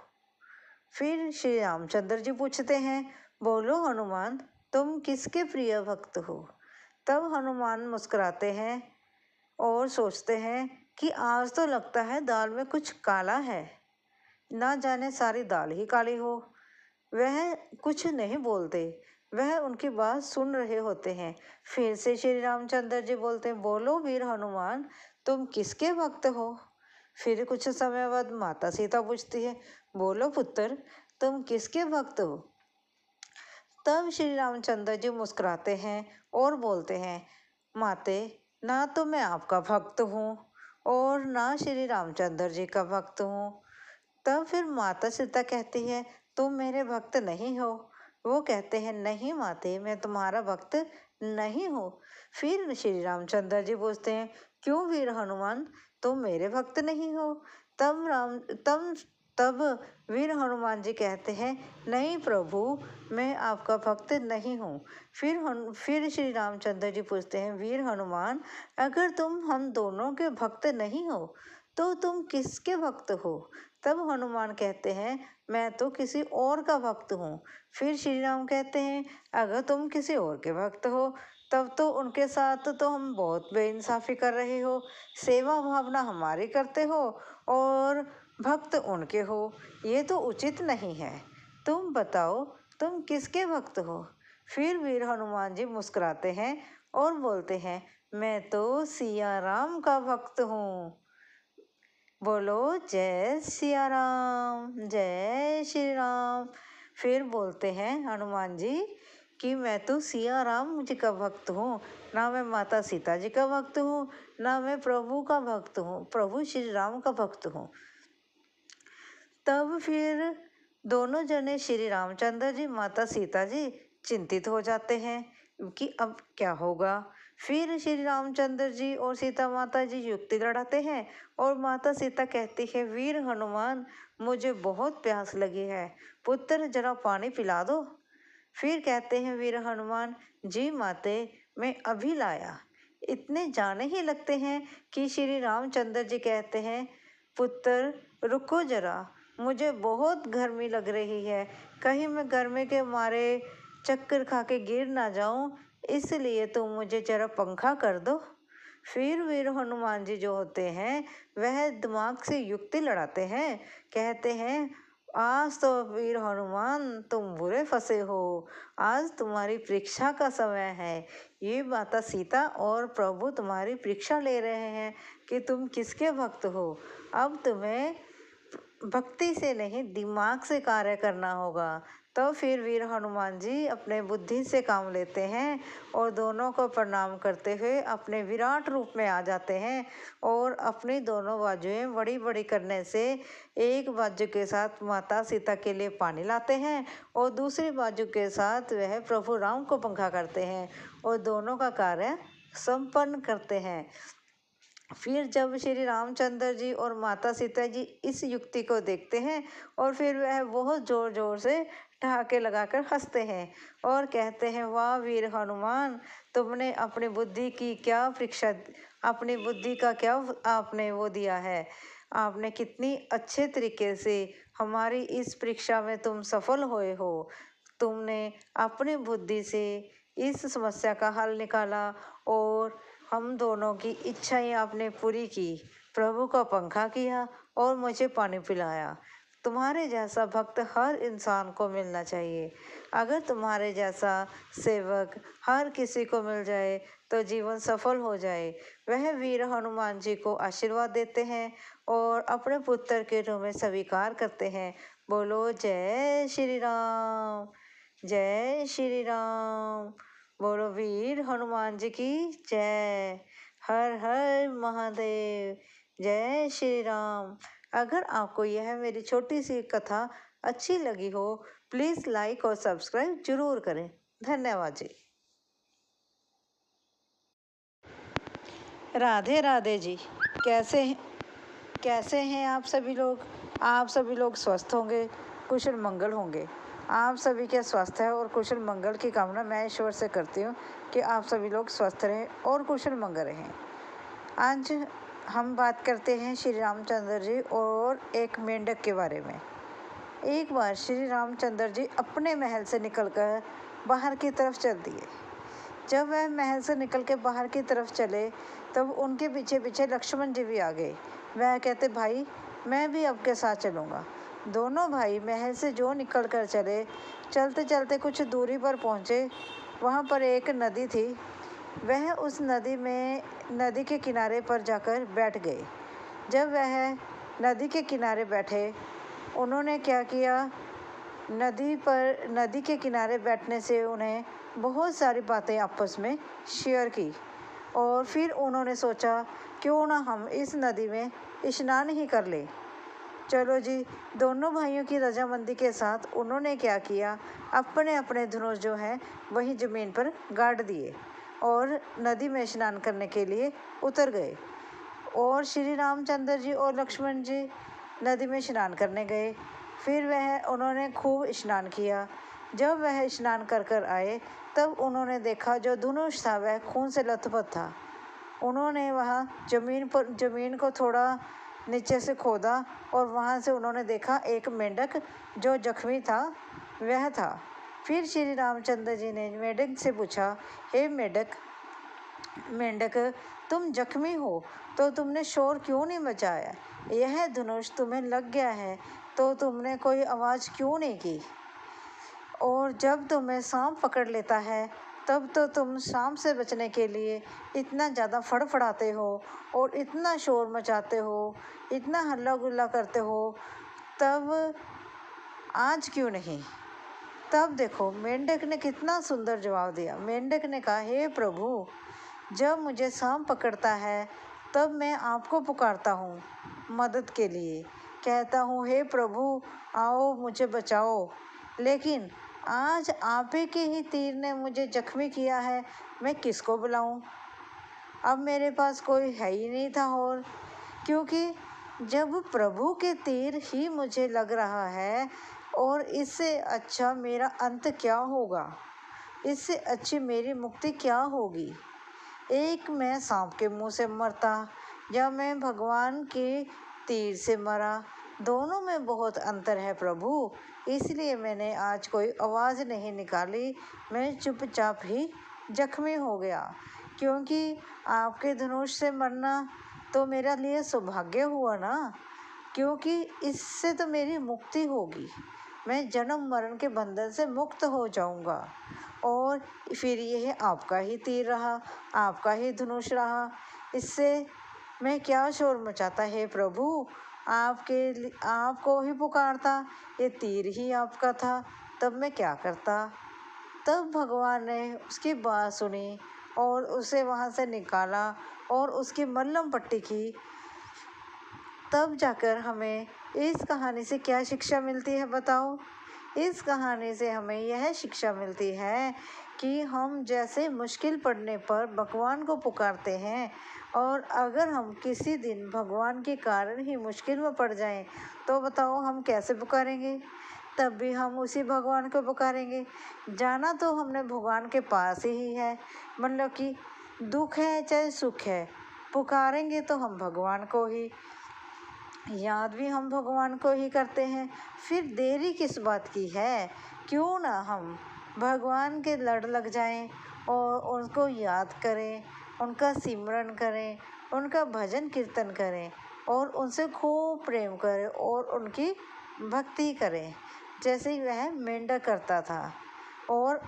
फिर श्री रामचंद्र जी पूछते हैं, बोलो हनुमान, तुम किसके प्रिय भक्त हो? तब हनुमान मुस्कुराते हैं और सोचते हैं कि आज तो लगता है दाल में कुछ काला है। ना जाने सारी दाल ही काली हो। वह कुछ नहीं बोलते, वह उनकी बात सुन रहे होते हैं। फिर से श्री रामचंद्र जी बोलते हैं, बोलो वीर हनुमान, तुम किसके भक्त हो? फिर कुछ समय बाद माता सीता पूछती है, बोलो पुत्र, तुम किसके भक्त हो? तब श्री रामचंद्र जी मुस्कुराते हैं और बोलते हैं, माते, ना तो मैं आपका भक्त हूँ और ना श्री रामचंद्र जी का भक्त हूँ। तब फिर माता सीता कहती है, तुम मेरे भक्त नहीं हो। वो कहते हैं, नहीं माते, मैं तुम्हारा भक्त नहीं हूँ। फिर श्री रामचंद्र जी पूछते हैं, क्यों वीर हनुमान, तुम मेरे भक्त नहीं हो? तब वीर हनुमान जी कहते हैं, नहीं प्रभु, मैं आपका भक्त नहीं हूँ। फिर श्री रामचंद्र जी पूछते हैं, वीर हनुमान, अगर तुम हम दोनों के भक्त नहीं हो तो तुम किसके भक्त हो? तब हनुमान कहते हैं, मैं तो किसी और का भक्त हूँ। फिर श्री राम कहते हैं, अगर तुम किसी और के भक्त हो तब तो उनके साथ तो हम बहुत बेइंसाफी कर रहे हो। सेवा भावना हमारी करते हो और भक्त उनके हो, ये तो उचित नहीं है। तुम बताओ, तुम किसके भक्त हो? फिर वीर हनुमान जी मुस्कुराते हैं और बोलते हैं, मैं तो सिया राम का भक्त हूँ। बोलो जय सिया राम, जय श्री राम। फिर बोलते हैं हनुमान जी कि मैं तो सिया राम जी का भक्त हूँ, ना मैं माता सीता जी का भक्त हूँ, ना मैं प्रभु का भक्त हूँ, प्रभु श्री राम का भक्त हूँ। तब फिर दोनों जने श्री रामचंद्र जी, माता सीता जी चिंतित हो जाते हैं कि अब क्या होगा। फिर श्री रामचंद्र जी और सीता माता जी युक्ति लड़ाते हैं और माता सीता कहती है, वीर हनुमान, मुझे बहुत प्यास लगी है, पुत्र जरा पानी पिला दो। फिर कहते हैं वीर हनुमान, जी माते, मैं अभी लाया। इतने जाने ही लगते हैं कि श्री रामचंद्र जी कहते हैं, पुत्र रुको जरा, मुझे बहुत गर्मी लग रही है, कहीं मैं गर्मी के मारे चक्कर खा के गिर ना जाऊं, इसलिए तुम मुझे जरा पंखा कर दो। फिर वीर हनुमान जी जो होते हैं वह दिमाग से युक्ति लड़ाते हैं, कहते हैं, आज तो वीर हनुमान तुम बुरे फंसे हो, आज तुम्हारी परीक्षा का समय है। ये माता सीता और प्रभु तुम्हारी परीक्षा ले रहे हैं कि तुम किसके भक्त हो। अब तुम्हें भक्ति से नहीं, दिमाग से कार्य करना होगा। तो फिर वीर हनुमान जी अपने बुद्धि से काम लेते हैं और दोनों को प्रणाम करते हुए अपने विराट रूप में आ जाते हैं और अपनी दोनों बाजुएं बड़ी बड़ी करने से एक बाजू के साथ माता सीता के लिए पानी लाते हैं और दूसरी बाजू के साथ वह प्रभु राम को पंखा करते हैं और दोनों का कार्य संपन्न करते हैं। फिर जब श्री रामचंद्र जी और माता सीता जी इस युक्ति को देखते हैं और फिर वह बहुत जोर जोर से ठहाके लगाकर हंसते हैं और कहते हैं, वाह वीर हनुमान, तुमने अपनी बुद्धि की क्या परीक्षा, अपनी बुद्धि का क्या आपने वो दिया है, आपने कितनी अच्छे तरीके से हमारी इस परीक्षा में तुम सफल हुए हो। तुमने अपनी बुद्धि से इस समस्या का हल निकाला और हम दोनों की इच्छाएं आपने पूरी की, प्रभु का पंखा किया और मुझे पानी पिलाया। तुम्हारे जैसा भक्त हर इंसान को मिलना चाहिए। अगर तुम्हारे जैसा सेवक हर किसी को मिल जाए तो जीवन सफल हो जाए। वह वीर हनुमान जी को आशीर्वाद देते हैं और अपने पुत्र के रूप में स्वीकार करते हैं। बोलो जय श्री राम, जय श्री राम। बोलो वीर हनुमान जी की जय। हर हर महादेव। जय श्री राम। अगर आपको यह मेरी छोटी सी कथा अच्छी लगी हो, प्लीज़ लाइक और सब्सक्राइब जरूर करें। धन्यवाद जी। राधे राधे जी। कैसे हैं आप सभी लोग? आप सभी लोग स्वस्थ होंगे, कुशल मंगल होंगे। आप सभी के स्वास्थ्य और कुशल मंगल की कामना मैं ईश्वर से करती हूँ कि आप सभी लोग स्वस्थ रहें और कुशल मंगल रहें। आज हम बात करते हैं श्री रामचंद्र जी और एक मेंढक के बारे में। एक बार श्री रामचंद्र जी अपने महल से निकलकर बाहर की तरफ चल दिए। जब वह महल से निकल के बाहर की तरफ चले तब उनके पीछे पीछे लक्ष्मण जी भी आ गए। वह कहते, भाई मैं भी आपके साथ चलूँगा। दोनों भाई महल से जो निकल कर चले, चलते चलते कुछ दूरी पर पहुँचे। वहाँ पर एक नदी थी। वह उस नदी के किनारे पर जाकर बैठ गए। जब वह नदी के किनारे बैठे, उन्होंने क्या किया, नदी के किनारे बैठने से उन्हें बहुत सारी बातें आपस में शेयर की। और फिर उन्होंने सोचा, क्यों ना हम इस नदी में स्नान ही कर लें। चलो जी, दोनों भाइयों की रजामंदी के साथ उन्होंने क्या किया, अपने अपने धनुष जो है वही ज़मीन पर गाड़ दिए और नदी में स्नान करने के लिए उतर गए। और श्री रामचंद्र जी और लक्ष्मण जी नदी में स्नान करने गए। फिर उन्होंने खूब स्नान किया। जब वह स्नान कर कर आए, तब उन्होंने देखा जो धनुष था वह खून से लथपथ था। उन्होंने वहाँ ज़मीन को थोड़ा नीचे से खोदा और वहाँ से उन्होंने देखा एक मेंढक जो जख्मी था वह था। फिर श्री रामचंद्र जी ने मेंढक से पूछा, हे मेंढक, तुम जख्मी हो तो तुमने शोर क्यों नहीं मचाया? यह धनुष तुम्हें लग गया है तो तुमने कोई आवाज़ क्यों नहीं की? और जब तुम्हें सांप पकड़ लेता है तब तो तुम सांप से बचने के लिए इतना ज़्यादा फड़फड़ाते हो और इतना शोर मचाते हो, इतना हल्ला गुल्ला करते हो, तब आज क्यों नहीं? तब देखो मेंढक ने कितना सुंदर जवाब दिया। मेंढक ने कहा, हे प्रभु, जब मुझे सांप पकड़ता है तब मैं आपको पुकारता हूँ मदद के लिए, कहता हूँ, हे प्रभु आओ मुझे बचाओ। लेकिन आज आप ही के ही तीर ने मुझे जख्मी किया है, मैं किसको बुलाऊं? अब मेरे पास कोई है ही नहीं था। और क्योंकि जब प्रभु के तीर ही मुझे लग रहा है, और इससे अच्छा मेरा अंत क्या होगा, इससे अच्छी मेरी मुक्ति क्या होगी? एक मैं सांप के मुंह से मरता या मैं भगवान के तीर से मरा, दोनों में बहुत अंतर है प्रभु। इसलिए मैंने आज कोई आवाज़ नहीं निकाली, मैं चुपचाप ही जख्मी हो गया। क्योंकि आपके धनुष से मरना तो मेरे लिए सौभाग्य हुआ ना, क्योंकि इससे तो मेरी मुक्ति होगी, मैं जन्म मरण के बंधन से मुक्त हो जाऊंगा। और फिर यह आपका ही तीर रहा, आपका ही धनुष रहा, इससे मैं क्या शोर मचाता है प्रभु? आपको ही पुकारता, ये तीर ही आपका था, तब मैं क्या करता? तब भगवान ने उसकी बात सुनी और उसे वहाँ से निकाला और उसकी मल्लम पट्टी की। तब जाकर हमें इस कहानी से क्या शिक्षा मिलती है बताओ? इस कहानी से हमें यह शिक्षा मिलती है कि हम जैसे मुश्किल पड़ने पर भगवान को पुकारते हैं, और अगर हम किसी दिन भगवान के कारण ही मुश्किल में पड़ जाएं, तो बताओ हम कैसे पुकारेंगे? तब भी हम उसी भगवान को पुकारेंगे। जाना तो हमने भगवान के पास ही है, मतलब कि दुख है चाहे सुख है, पुकारेंगे तो हम भगवान को ही, याद भी हम भगवान को ही करते हैं। फिर देरी किस बात की है? क्यों ना हम भगवान के लड़ लग जाएं और उनको याद करें, उनका सिमरन करें, उनका भजन कीर्तन करें और उनसे खूब प्रेम करें और उनकी भक्ति करें, जैसे वह मेंढक करता था। और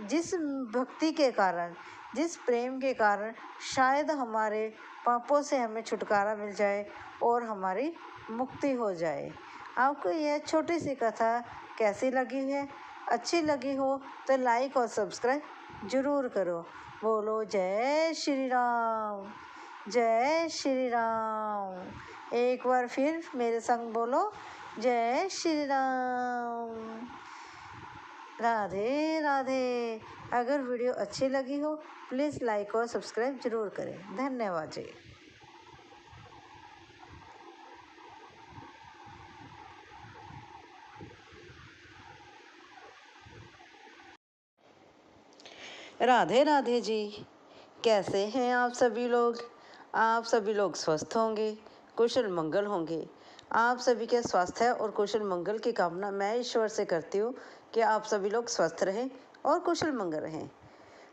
जिस भक्ति के कारण, जिस प्रेम के कारण शायद हमारे पापों से हमें छुटकारा मिल जाए और हमारी मुक्ति हो जाए। आपको यह छोटी सी कथा कैसी लगी है? अच्छी लगी हो तो लाइक और सब्सक्राइब ज़रूर करो। बोलो जय श्री राम, जय श्री राम। एक बार फिर मेरे संग बोलो, जय श्री राम। राधे राधे। अगर वीडियो अच्छी लगी हो प्लीज़ लाइक और सब्सक्राइब ज़रूर करें। धन्यवाद जी। राधे राधे जी। कैसे हैं आप सभी लोग? आप सभी लोग स्वस्थ होंगे, कुशल मंगल होंगे। आप सभी के स्वास्थ्य और कुशल मंगल की कामना मैं ईश्वर से करती हूँ कि आप सभी लोग स्वस्थ रहें और कुशल मंगल रहें।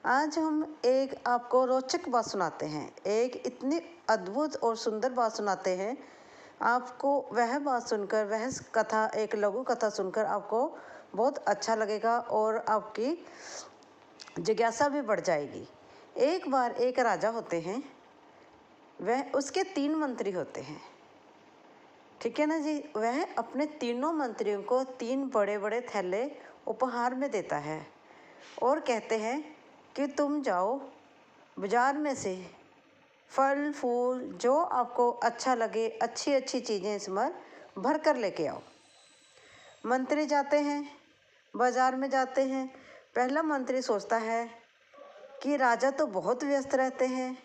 आज हम एक आपको रोचक बात सुनाते हैं, एक इतनी अद्भुत और सुंदर बात सुनाते हैं। आपको वह बात सुनकर, वह कथा, एक लघु कथा सुनकर आपको बहुत अच्छा लगेगा और आपकी जिज्ञासा भी बढ़ जाएगी। एक बार एक राजा होते हैं, वह उसके 3 मंत्री होते हैं, ठीक है ना जी। वह अपने तीनों मंत्रियों को 3 बड़े बड़े थैले उपहार में देता है और कहते हैं कि तुम जाओ बाजार में से फल फूल जो आपको अच्छा लगे, अच्छी अच्छी चीज़ें इसमें भर कर लेके आओ। मंत्री जाते हैं, बाजार में जाते हैं। पहला मंत्री सोचता है कि राजा तो बहुत व्यस्त रहते हैं,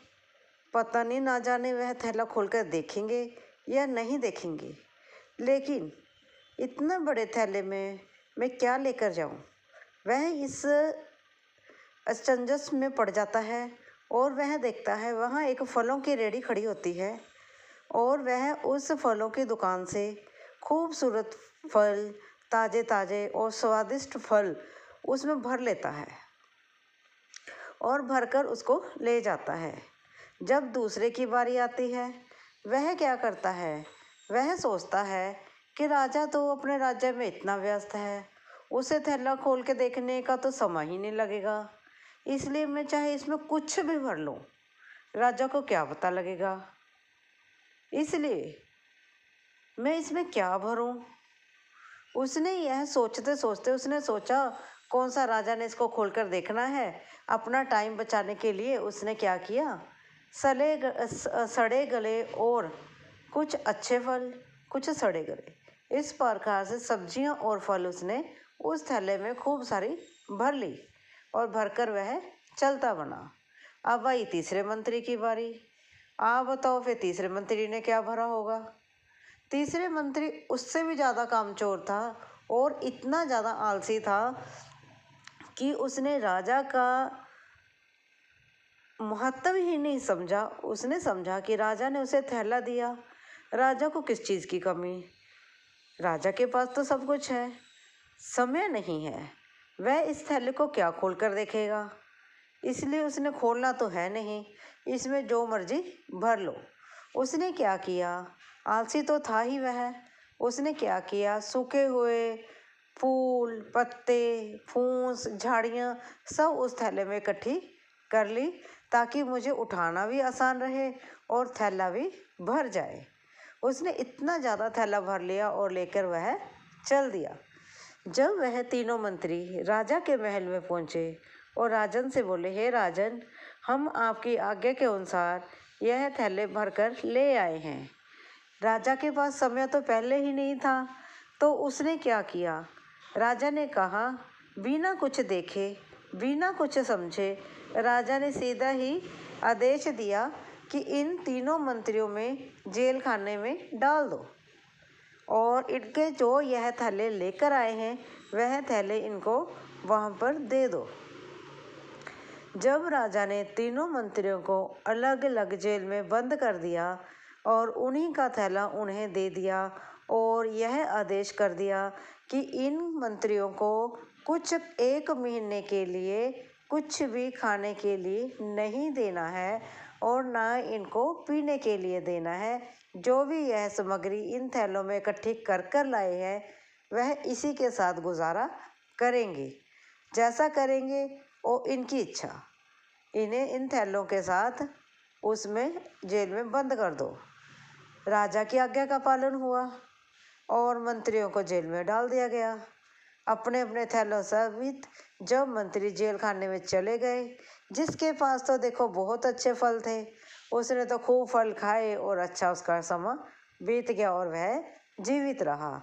पता नहीं ना जाने वह थैला खोलकर देखेंगे या नहीं देखेंगे, लेकिन इतने बड़े थैले में मैं क्या लेकर जाऊं। वह इस असमंजस में पड़ जाता है और वह देखता है वहाँ एक फलों की रेहड़ी खड़ी होती है और वह उस फलों की दुकान से खूबसूरत फल, ताज़े ताज़े और स्वादिष्ट फल उसमें भर लेता है और भरकर उसको ले जाता है। जब दूसरे की बारी आती है, वह क्या करता है, वह सोचता है कि राजा तो अपने राज्य में इतना व्यस्त है, उसे थैला खोल के देखने का तो समय ही नहीं लगेगा, इसलिए मैं चाहे इसमें कुछ भी भर लूँ, राजा को क्या पता लगेगा, इसलिए मैं इसमें क्या भरूं। उसने यह सोचते सोचते उसने सोचा कौन सा राजा ने इसको खोलकर देखना है। अपना टाइम बचाने के लिए उसने क्या किया, सड़े गले और कुछ अच्छे फल, कुछ सड़े गले, इस प्रकार से सब्जियां और फल उसने उस थैले में खूब सारी भर ली और भरकर वह चलता बना। अब आई तीसरे मंत्री की बारी। आप बताओ फिर तीसरे मंत्री ने क्या भरा होगा। तीसरे मंत्री उससे भी ज़्यादा कामचोर था और इतना ज़्यादा आलसी था कि उसने राजा का महत्व ही नहीं समझा। उसने समझा कि राजा ने उसे थैला दिया, राजा को किस चीज़ की कमी, राजा के पास तो सब कुछ है, समय नहीं है, वह इस थैले को क्या खोल कर देखेगा, इसलिए उसने खोलना तो है नहीं, इसमें जो मर्जी भर लो। उसने क्या किया, आलसी तो था ही वह, उसने क्या किया, सूखे हुए फूल, पत्ते, फूंस, झाड़ियाँ सब उस थैले में इकट्ठी कर ली ताकि मुझे उठाना भी आसान रहे और थैला भी भर जाए। उसने इतना ज़्यादा थैला भर लिया और लेकर वह चल दिया। जब वह तीनों मंत्री राजा के महल में पहुँचे और राजन से बोले, हे राजन, हम आपकी आज्ञा के अनुसार यह थैले भरकर ले आए हैं। राजा के पास समय तो पहले ही नहीं था, तो उसने क्या किया, राजा ने कहा, बिना कुछ देखे, बिना कुछ समझे राजा ने सीधा ही आदेश दिया कि इन तीनों मंत्रियों में जेल खाने में डाल दो और इनके जो यह थैले लेकर आए हैं वह थैले इनको वहाँ पर दे दो। जब राजा ने तीनों मंत्रियों को अलग अलग जेल में बंद कर दिया और उन्हीं का थैला उन्हें दे दिया और यह आदेश कर दिया कि इन मंत्रियों को कुछ 1 महीने के लिए कुछ भी खाने के लिए नहीं देना है और ना इनको पीने के लिए देना है। जो भी यह सामग्री इन थैलों में इकट्ठी कर कर लाए हैं वह इसी के साथ गुजारा करेंगे, जैसा करेंगे वो इनकी इच्छा। इन्हें इन थैलों के साथ उसमें जेल में बंद कर दो। राजा की आज्ञा का पालन हुआ और मंत्रियों को जेल में डाल दिया गया। अपने अपने थैलों सहित जब मंत्री जेल खाने में चले गए, जिसके पास तो देखो बहुत अच्छे फल थे, उसने तो खूब फल खाए और अच्छा उसका समय बीत गया और वह जीवित रहा।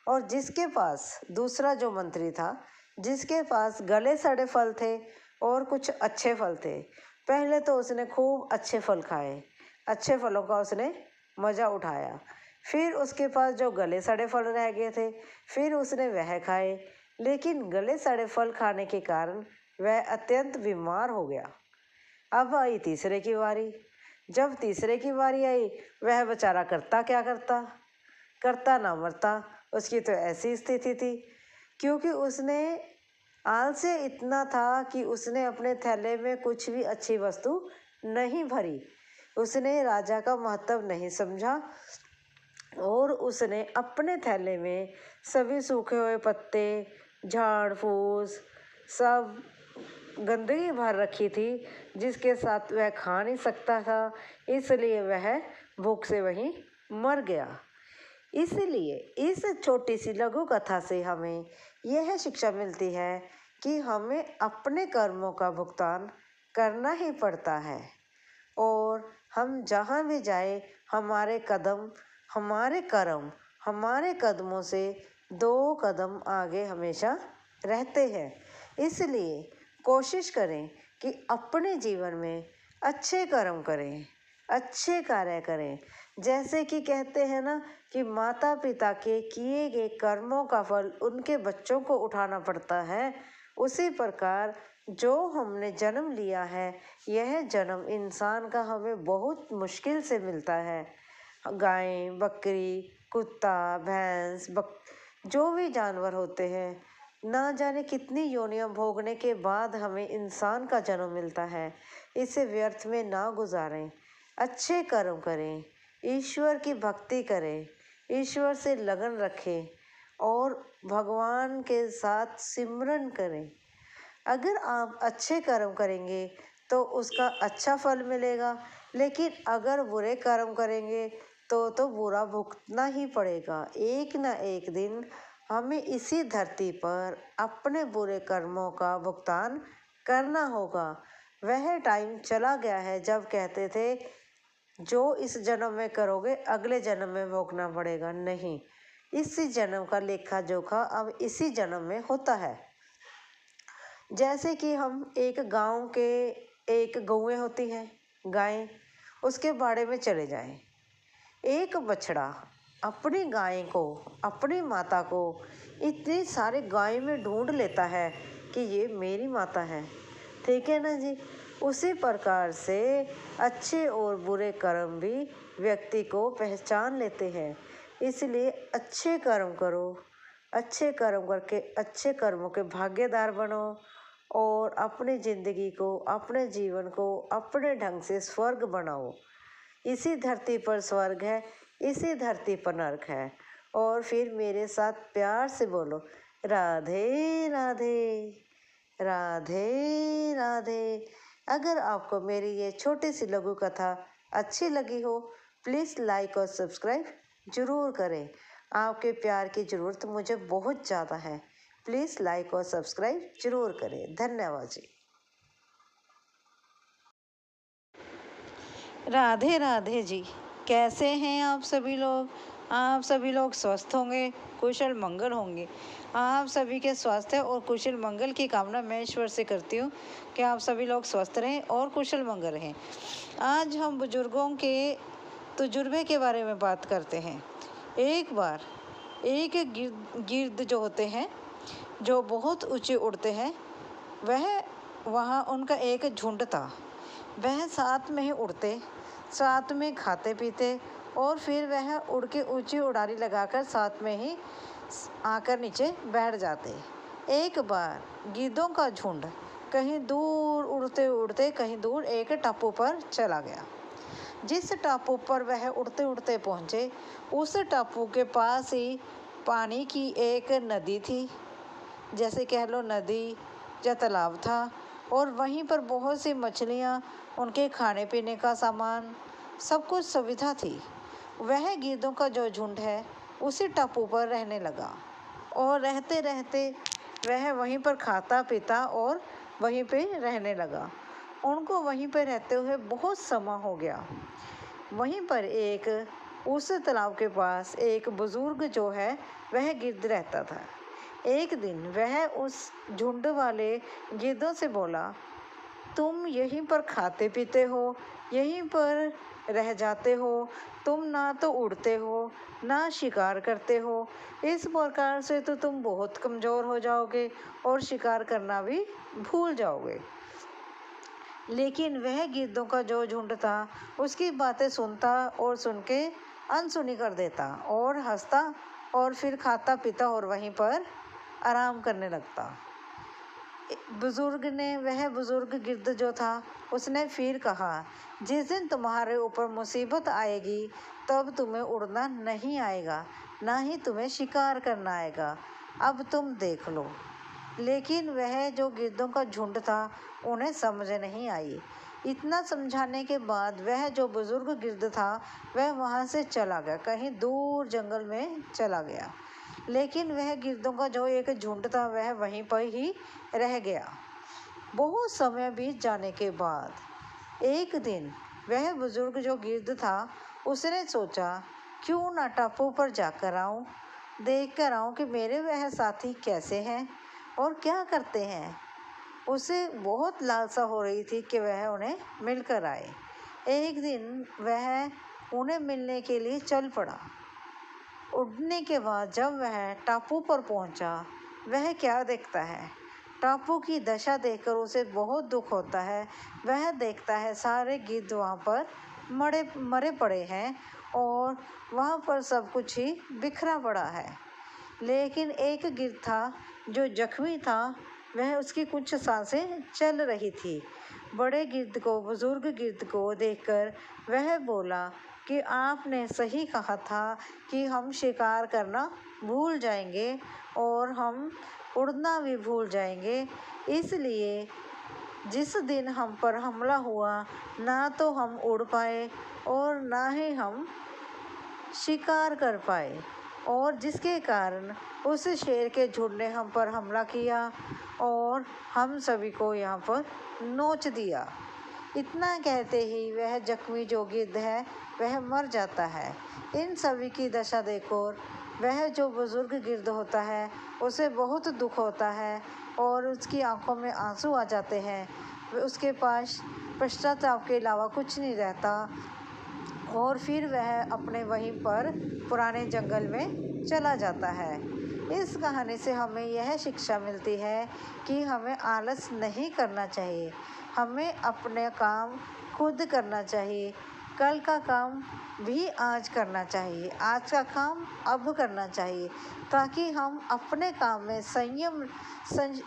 और जिसके पास दूसरा जो मंत्री था, जिसके पास गले सड़े फल थे और कुछ अच्छे फल थे, पहले तो उसने खूब अच्छे फल खाए, अच्छे फलों का उसने मज़ा उठाया। फिर उसके पास जो गले सड़े फल रह गए थे, फिर उसने वह खाए, लेकिन गले सड़े फल खाने के कारण वह अत्यंत बीमार हो गया। अब आई तीसरे की बारी। जब तीसरे की बारी आई, वह बेचारा करता क्या करता, करता ना मरता। उसकी तो ऐसी स्थिति थी क्योंकि उसने आलस्य इतना था कि उसने अपने थैले में कुछ भी अच्छी वस्तु नहीं भरी। उसने राजा का महत्व नहीं समझा और उसने अपने थैले में सभी सूखे हुए पत्ते, झाड़ फूस, सब गंदगी भर रखी थी, जिसके साथ वह खा नहीं सकता था, इसलिए वह भूख से वहीं मर गया। इसलिए इस छोटी सी लघु कथा से हमें यह शिक्षा मिलती है कि हमें अपने कर्मों का भुगतान करना ही पड़ता है, और हम जहाँ भी जाए हमारे कदम, हमारे कर्म, हमारे कदमों से 2 कदम आगे हमेशा रहते हैं। इसलिए कोशिश करें कि अपने जीवन में अच्छे कर्म करें, अच्छे कार्य करें। जैसे कि कहते हैं ना कि माता पिता के किए गए कर्मों का फल उनके बच्चों को उठाना पड़ता है, उसी प्रकार जो हमने जन्म लिया है, यह जन्म इंसान का हमें बहुत मुश्किल से मिलता है। गाय, बकरी, कुत्ता, भैंस, जो भी जानवर होते हैं, ना जाने कितनी योनियां भोगने के बाद हमें इंसान का जन्म मिलता है। इसे व्यर्थ में ना गुजारें, अच्छे कर्म करें, ईश्वर की भक्ति करें, ईश्वर से लगन रखें और भगवान के साथ सिमरन करें। अगर आप अच्छे कर्म करेंगे तो उसका अच्छा फल मिलेगा, लेकिन अगर बुरे कर्म करेंगे तो बुरा भुगतना ही पड़ेगा। एक ना एक दिन हमें इसी धरती पर अपने बुरे कर्मों का भुगतान करना होगा। वह टाइम चला गया है जब कहते थे जो इस जन्म में करोगे अगले जन्म में भोगना पड़ेगा। नहीं, इसी जन्म का लेखा जोखा अब इसी जन्म में होता है। जैसे कि हम एक गांव के एक गौएं होती हैं, गायें, उसके बाड़े में चले जाएं। एक बछड़ा अपनी गाय को, अपनी माता को इतनी सारे गाय में ढूंढ लेता है कि ये मेरी माता है। ठीक है ना जी। उसी प्रकार से अच्छे और बुरे कर्म भी व्यक्ति को पहचान लेते हैं। इसलिए अच्छे कर्म करो, अच्छे कर्म करके अच्छे कर्मों के भागीदार बनो और अपनी ज़िंदगी को, अपने जीवन को अपने ढंग से स्वर्ग बनाओ। इसी धरती पर स्वर्ग है, इसी धरती पर नरक है। और फिर मेरे साथ प्यार से बोलो, राधे राधे, राधे राधे। अगर आपको मेरी ये छोटी सी लघु कथा अच्छी लगी हो, प्लीज़ लाइक और सब्सक्राइब ज़रूर करें। आपके प्यार की ज़रूरत मुझे बहुत ज़्यादा है। प्लीज़ लाइक और सब्सक्राइब ज़रूर करें। धन्यवाद जी। राधे राधे जी। कैसे हैं आप सभी लोग? आप सभी लोग स्वस्थ होंगे, कुशल मंगल होंगे। आप सभी के स्वास्थ्य और कुशल मंगल की कामना मैं ईश्वर से करती हूँ कि आप सभी लोग स्वस्थ रहें और कुशल मंगल रहें। आज हम बुजुर्गों के तजुर्बे के बारे में बात करते हैं। एक बार एक गिर्द जो होते हैं, जो बहुत ऊंचे उड़ते हैं, वहाँ उनका एक झुंड था। वह साथ में ही उड़ते, साथ में खाते पीते और फिर वह उड़ के ऊंची उड़ारी लगाकर साथ में ही आकर नीचे बैठ जाते। एक बार गिद्धों का झुंड कहीं दूर उड़ते उड़ते कहीं दूर एक टापू पर चला गया। जिस टापू पर वह उड़ते उड़ते पहुँचे, उस टापू के पास ही पानी की एक नदी थी, जैसे कह लो नदी या तालाब था। और वहीं पर बहुत सी मछलियाँ, उनके खाने पीने का सामान, सब कुछ सुविधा थी। वह गिद्धों का जो झुंड है उसी टापू पर रहने लगा और रहते रहते वह वहीं पर खाता पीता और वहीं पे रहने लगा। उनको वहीं पर रहते हुए बहुत समय हो गया। वहीं पर एक उस तालाब के पास एक बुजुर्ग जो है वह गिद्ध रहता था। एक दिन वह उस झुंड वाले गिद्धों से बोला, तुम यहीं पर खाते पीते हो, यहीं पर रह जाते हो, तुम ना तो उड़ते हो ना शिकार करते हो। इस प्रकार से तो तुम बहुत कमज़ोर हो जाओगे और शिकार करना भी भूल जाओगे। लेकिन वह गिद्धों का जो झुंड था उसकी बातें सुनता और सुन के अनसुनी कर देता और हंसता और फिर खाता पीता और वहीं पर आराम करने लगता। वह बुजुर्ग गिद्ध जो था उसने फिर कहा, जिस दिन तुम्हारे ऊपर मुसीबत आएगी तब तुम्हें उड़ना नहीं आएगा, ना ही तुम्हें शिकार करना आएगा। अब तुम देख लो। लेकिन वह जो गिद्धों का झुंड था उन्हें समझ नहीं आई। इतना समझाने के बाद वह जो बुजुर्ग गिद्ध था वह वहाँ से चला गया, कहीं दूर जंगल में चला गया। लेकिन वह गिद्धों का जो एक झुंड था वह वहीं पर ही रह गया। बहुत समय बीत जाने के बाद एक दिन वह बुजुर्ग जो गिद्ध था उसने सोचा, क्यों ना टापू पर जाकर आऊं, देख कर आऊं कि मेरे वह साथी कैसे हैं और क्या करते हैं। उसे बहुत लालसा हो रही थी कि वह उन्हें मिलकर आए। एक दिन वह उन्हें मिलने के लिए चल पड़ा। उड़ने के बाद जब वह टापू पर पहुंचा, वह क्या देखता है, टापू की दशा देखकर उसे बहुत दुख होता है। वह देखता है सारे गिद्ध वहाँ पर मरे पड़े हैं और वहाँ पर सब कुछ ही बिखरा पड़ा है। लेकिन एक गिद्ध था जो जख्मी था, वह उसकी कुछ सांसें चल रही थी। बड़े गिद्ध को, बुजुर्ग गिद्ध को देखकर वह बोला कि आपने सही कहा था कि हम शिकार करना भूल जाएंगे और हम उड़ना भी भूल जाएंगे। इसलिए जिस दिन हम पर हमला हुआ, ना तो हम उड़ पाए और ना ही हम शिकार कर पाए, और जिसके कारण उस शेर के झुंड ने हम पर हमला किया और हम सभी को यहाँ पर नोच दिया। इतना कहते ही वह जख्मी जो गिद्ध है वह मर जाता है। इन सभी की दशा देखो, वह जो बुजुर्ग गिद्ध होता है उसे बहुत दुख होता है और उसकी आंखों में आंसू आ जाते हैं। उसके पास पश्चाताप के अलावा कुछ नहीं रहता और फिर वह अपने वहीं पर पुराने जंगल में चला जाता है। इस कहानी से हमें यह शिक्षा मिलती है कि हमें आलस नहीं करना चाहिए, हमें अपने काम खुद करना चाहिए। कल का काम भी आज करना चाहिए, आज का काम अब करना चाहिए, ताकि हम अपने काम में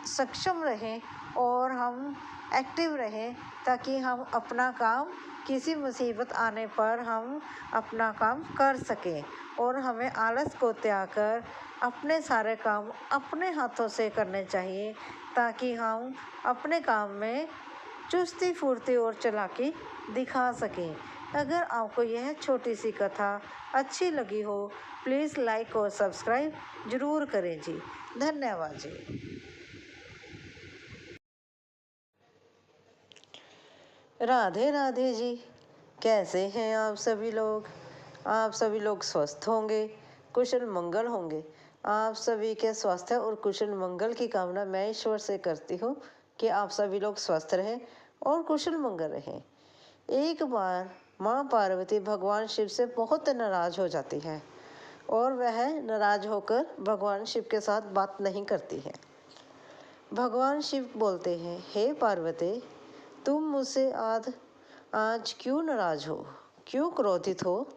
सक्षम रहें और हम एक्टिव रहें, ताकि हम अपना काम किसी मुसीबत आने पर हम अपना काम कर सकें। और हमें आलस को त्याग कर अपने सारे काम अपने हाथों से करने चाहिए, ताकि हम अपने काम में चुस्ती फुर्ती और चालाकी दिखा सकें। अगर आपको यह छोटी सी कथा अच्छी लगी हो, प्लीज़ लाइक और सब्सक्राइब ज़रूर करें जी। धन्यवाद जी। राधे राधे जी। कैसे हैं आप सभी लोग? आप सभी लोग स्वस्थ होंगे, कुशल मंगल होंगे। आप सभी के स्वास्थ्य और कुशल मंगल की कामना मैं ईश्वर से करती हूँ कि आप सभी लोग स्वस्थ रहें और कुशल मंगल रहें। एक बार माँ पार्वती भगवान शिव से बहुत नाराज हो जाती है और वह नाराज होकर भगवान शिव के साथ बात नहीं करती है। भगवान शिव बोलते हैं, हे पार्वती, तुम मुझसे आज क्यों नाराज हो, क्यों क्रोधित हो?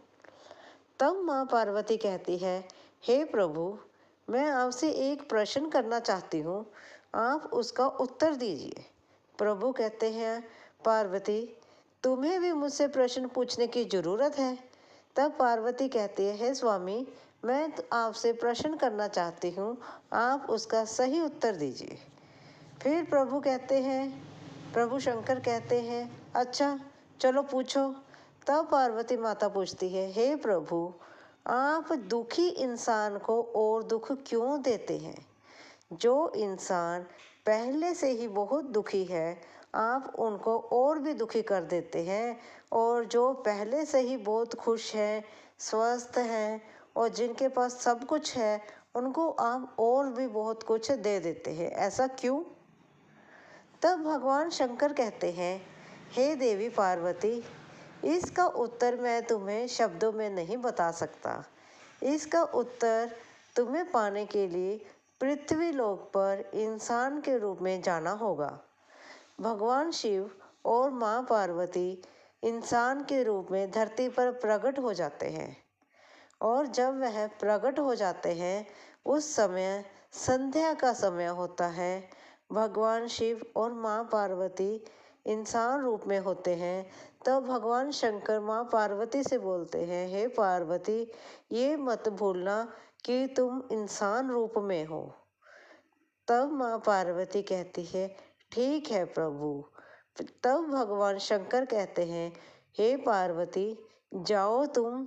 तब माँ पार्वती कहती है, हे प्रभु, मैं आपसे एक प्रश्न करना चाहती हूँ, आप उसका उत्तर दीजिए। प्रभु कहते हैं, पार्वती, तुम्हें भी मुझसे प्रश्न पूछने की ज़रूरत है। तब पार्वती कहती है, हे स्वामी, मैं आपसे प्रश्न करना चाहती हूँ, आप उसका सही उत्तर दीजिए। फिर प्रभु शंकर कहते हैं, अच्छा चलो पूछो। तब पार्वती माता पूछती है, हे प्रभु, आप दुखी इंसान को और दुख क्यों देते हैं? जो इंसान पहले से ही बहुत दुखी है, आप उनको और भी दुखी कर देते हैं, और जो पहले से ही बहुत खुश हैं, स्वस्थ हैं और जिनके पास सब कुछ है, उनको आप और भी बहुत कुछ दे देते हैं। ऐसा क्यों? तब भगवान शंकर कहते हैं, हे देवी पार्वती, इसका उत्तर मैं तुम्हें शब्दों में नहीं बता सकता। इसका उत्तर तुम्हें पाने के लिए पृथ्वी लोक पर इंसान के रूप में जाना होगा। भगवान शिव और माँ पार्वती इंसान के रूप में धरती पर प्रकट हो जाते हैं, और जब वह प्रकट हो जाते हैं उस समय संध्या का समय होता है भगवान शिव और माँ पार्वती इंसान रूप में होते हैं, तब भगवान शंकर माँ पार्वती से बोलते हैं, हे पार्वती, ये मत भूलना कि तुम इंसान रूप में हो। तब माँ पार्वती कहती है, ठीक है प्रभु। तब भगवान शंकर कहते हैं, हे पार्वती, जाओ तुम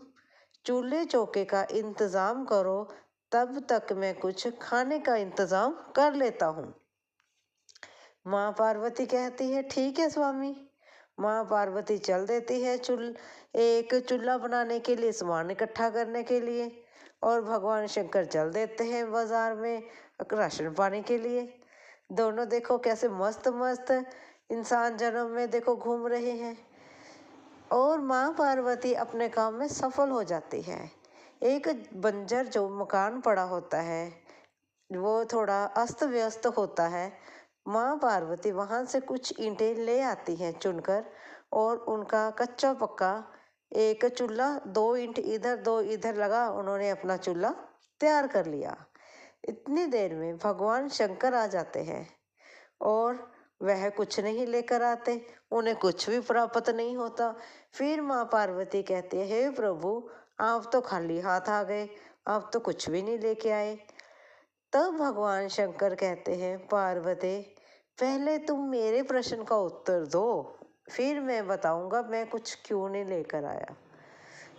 चूल्हे चौके का इंतज़ाम करो, तब तक मैं कुछ खाने का इंतज़ाम कर लेता हूँ। माँ पार्वती कहती है, ठीक है स्वामी। माँ पार्वती चल देती है एक चूल्हा बनाने के लिए, सामान इकट्ठा करने के लिए, और भगवान शंकर चल देते हैं बाजार में राशन पाने के लिए। दोनों देखो कैसे मस्त मस्त इंसान जन्म में देखो घूम रहे हैं, और माँ पार्वती अपने काम में सफल हो जाती है। एक बंजर जो मकान पड़ा होता है, वो थोड़ा अस्त व्यस्त होता है। माँ पार्वती वहाँ से कुछ ईंटें ले आती हैं चुनकर, और उनका कच्चा पक्का एक चूल्हा, 2 ईंट इधर 2 इधर लगा, उन्होंने अपना चूल्हा तैयार कर लिया। इतनी देर में भगवान शंकर आ जाते हैं, और वह कुछ नहीं लेकर आते, उन्हें कुछ भी प्राप्त नहीं होता। फिर माँ पार्वती कहती है, हे प्रभु, आप तो खाली हाथ आ गए, आप तो कुछ भी नहीं लेके आए। तब भगवान शंकर कहते हैं, पार्वती, पहले तुम मेरे प्रश्न का उत्तर दो, फिर मैं बताऊंगा मैं कुछ क्यों नहीं लेकर आया,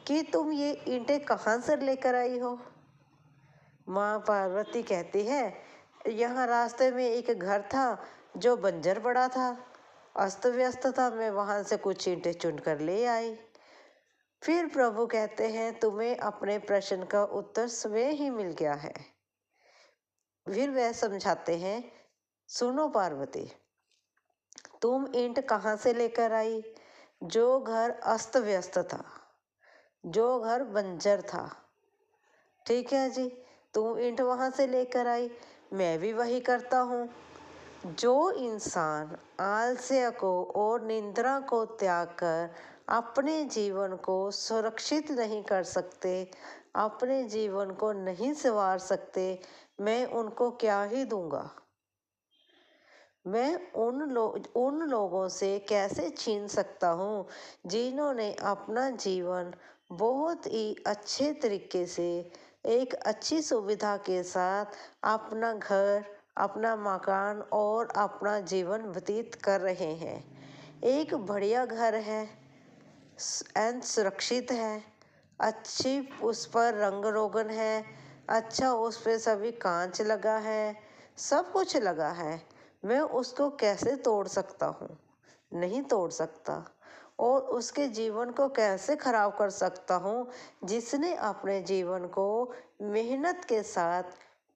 कि तुम ये ईंटें कहाँ से लेकर आई हो। माँ पार्वती कहती है, यहाँ रास्ते में एक घर था जो बंजर पड़ा था, अस्त व्यस्त था, मैं वहाँ से कुछ ईंटें चुनकर ले आई। फिर प्रभु कहते हैं, तुम्हें अपने प्रश्न का उत्तर स्वयं ही मिल गया है। फिर वह समझाते हैं, सुनो पार्वती, तुम ईंट कहाँ से लेकर आई? जो घर अस्त व्यस्त था, जो घर बंजर था, ठीक है जी, तुम ईंट वहाँ से लेकर आई, मैं भी वही करता हूँ। जो इंसान आलस्य को और निंद्रा को त्याग कर अपने जीवन को सुरक्षित नहीं कर सकते, अपने जीवन को नहीं संवार सकते, मैं उनको क्या ही दूंगा। मैं उन लोगों से कैसे छीन सकता हूँ जिन्होंने अपना जीवन बहुत ही अच्छे तरीके से, एक अच्छी सुविधा के साथ अपना घर, अपना मकान और अपना जीवन व्यतीत कर रहे हैं। एक बढ़िया घर है एंड सुरक्षित है, अच्छी उस पर रंग रोगन है, अच्छा उस पर सभी कांच लगा है, सब कुछ लगा है, मैं उसको कैसे तोड़ सकता हूँ? नहीं तोड़ सकता। और उसके जीवन को कैसे खराब कर सकता हूँ जिसने अपने जीवन को मेहनत के साथ,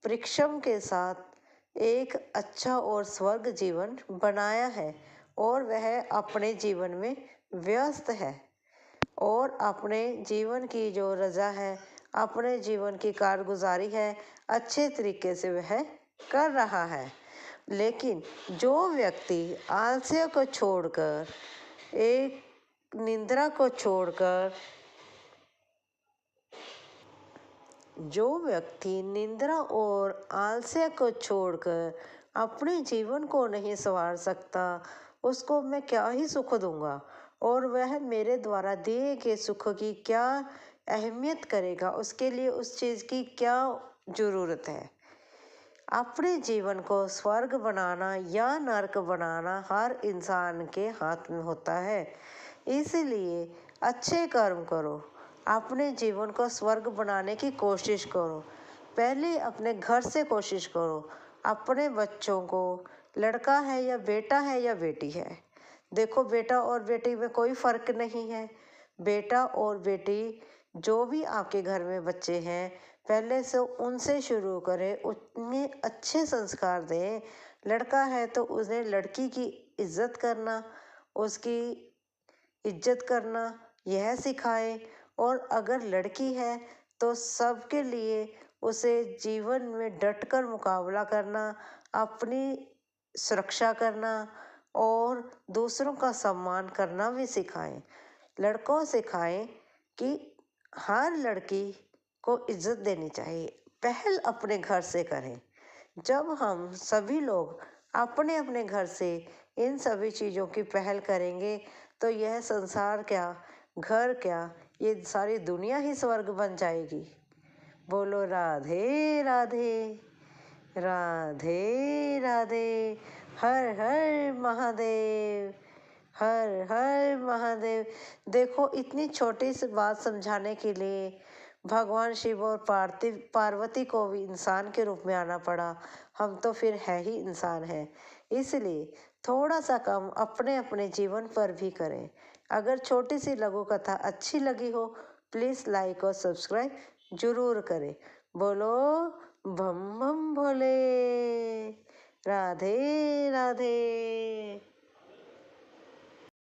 परिश्रम के साथ एक अच्छा और स्वर्ग जीवन बनाया है, और वह अपने जीवन में व्यस्त है, और अपने जीवन की जो रजा है, अपने जीवन की कारगुजारी है, अच्छे तरीके से वह कर रहा है। लेकिन जो व्यक्ति आलस्य को छोड़कर, एक निंद्रा को छोड़कर, जो व्यक्ति निंद्रा और आलस्य को छोड़कर अपने जीवन को नहीं संवार सकता, उसको मैं क्या ही सुख दूंगा, और वह मेरे द्वारा दिए गए सुख की क्या अहमियत करेगा, उसके लिए उस चीज़ की क्या ज़रूरत है। अपने जीवन को स्वर्ग बनाना या नरक बनाना हर इंसान के हाथ में होता है। इसलिए अच्छे कर्म करो, अपने जीवन को स्वर्ग बनाने की कोशिश करो। पहले अपने घर से कोशिश करो, अपने बच्चों को, लड़का है या बेटी है, देखो बेटा और बेटी में कोई फ़र्क नहीं है। बेटा और बेटी जो भी आपके घर में बच्चे हैं, पहले से उनसे शुरू करें, उन्हें अच्छे संस्कार दें। लड़का है तो उन्हें लड़की की इज्जत करना, उसकी इज्जत करना यह सिखाएं, और अगर लड़की है तो सबके लिए उसे जीवन में डटकर मुकाबला करना, अपनी सुरक्षा करना और दूसरों का सम्मान करना भी सिखाएं। लड़कों सिखाएं कि हर लड़की को इज्जत देनी चाहिए, पहल अपने घर से करें। जब हम सभी लोग अपने अपने घर से इन सभी चीज़ों की पहल करेंगे तो यह संसार क्या, घर क्या, ये सारी दुनिया ही स्वर्ग बन जाएगी। बोलो राधे राधे, राधे राधे। हर हर महादेव, हर हर महादेव। देखो, इतनी छोटी सी बात समझाने के लिए भगवान शिव और पार्वती को भी इंसान के रूप में आना पड़ा। हम तो फिर है ही इंसान है, इसलिए थोड़ा सा कम अपने अपने जीवन पर भी करें। अगर छोटी सी लघु कथा अच्छी लगी हो, प्लीज़ लाइक और सब्सक्राइब जरूर करें। बोलो बम बम भोले। राधे राधे।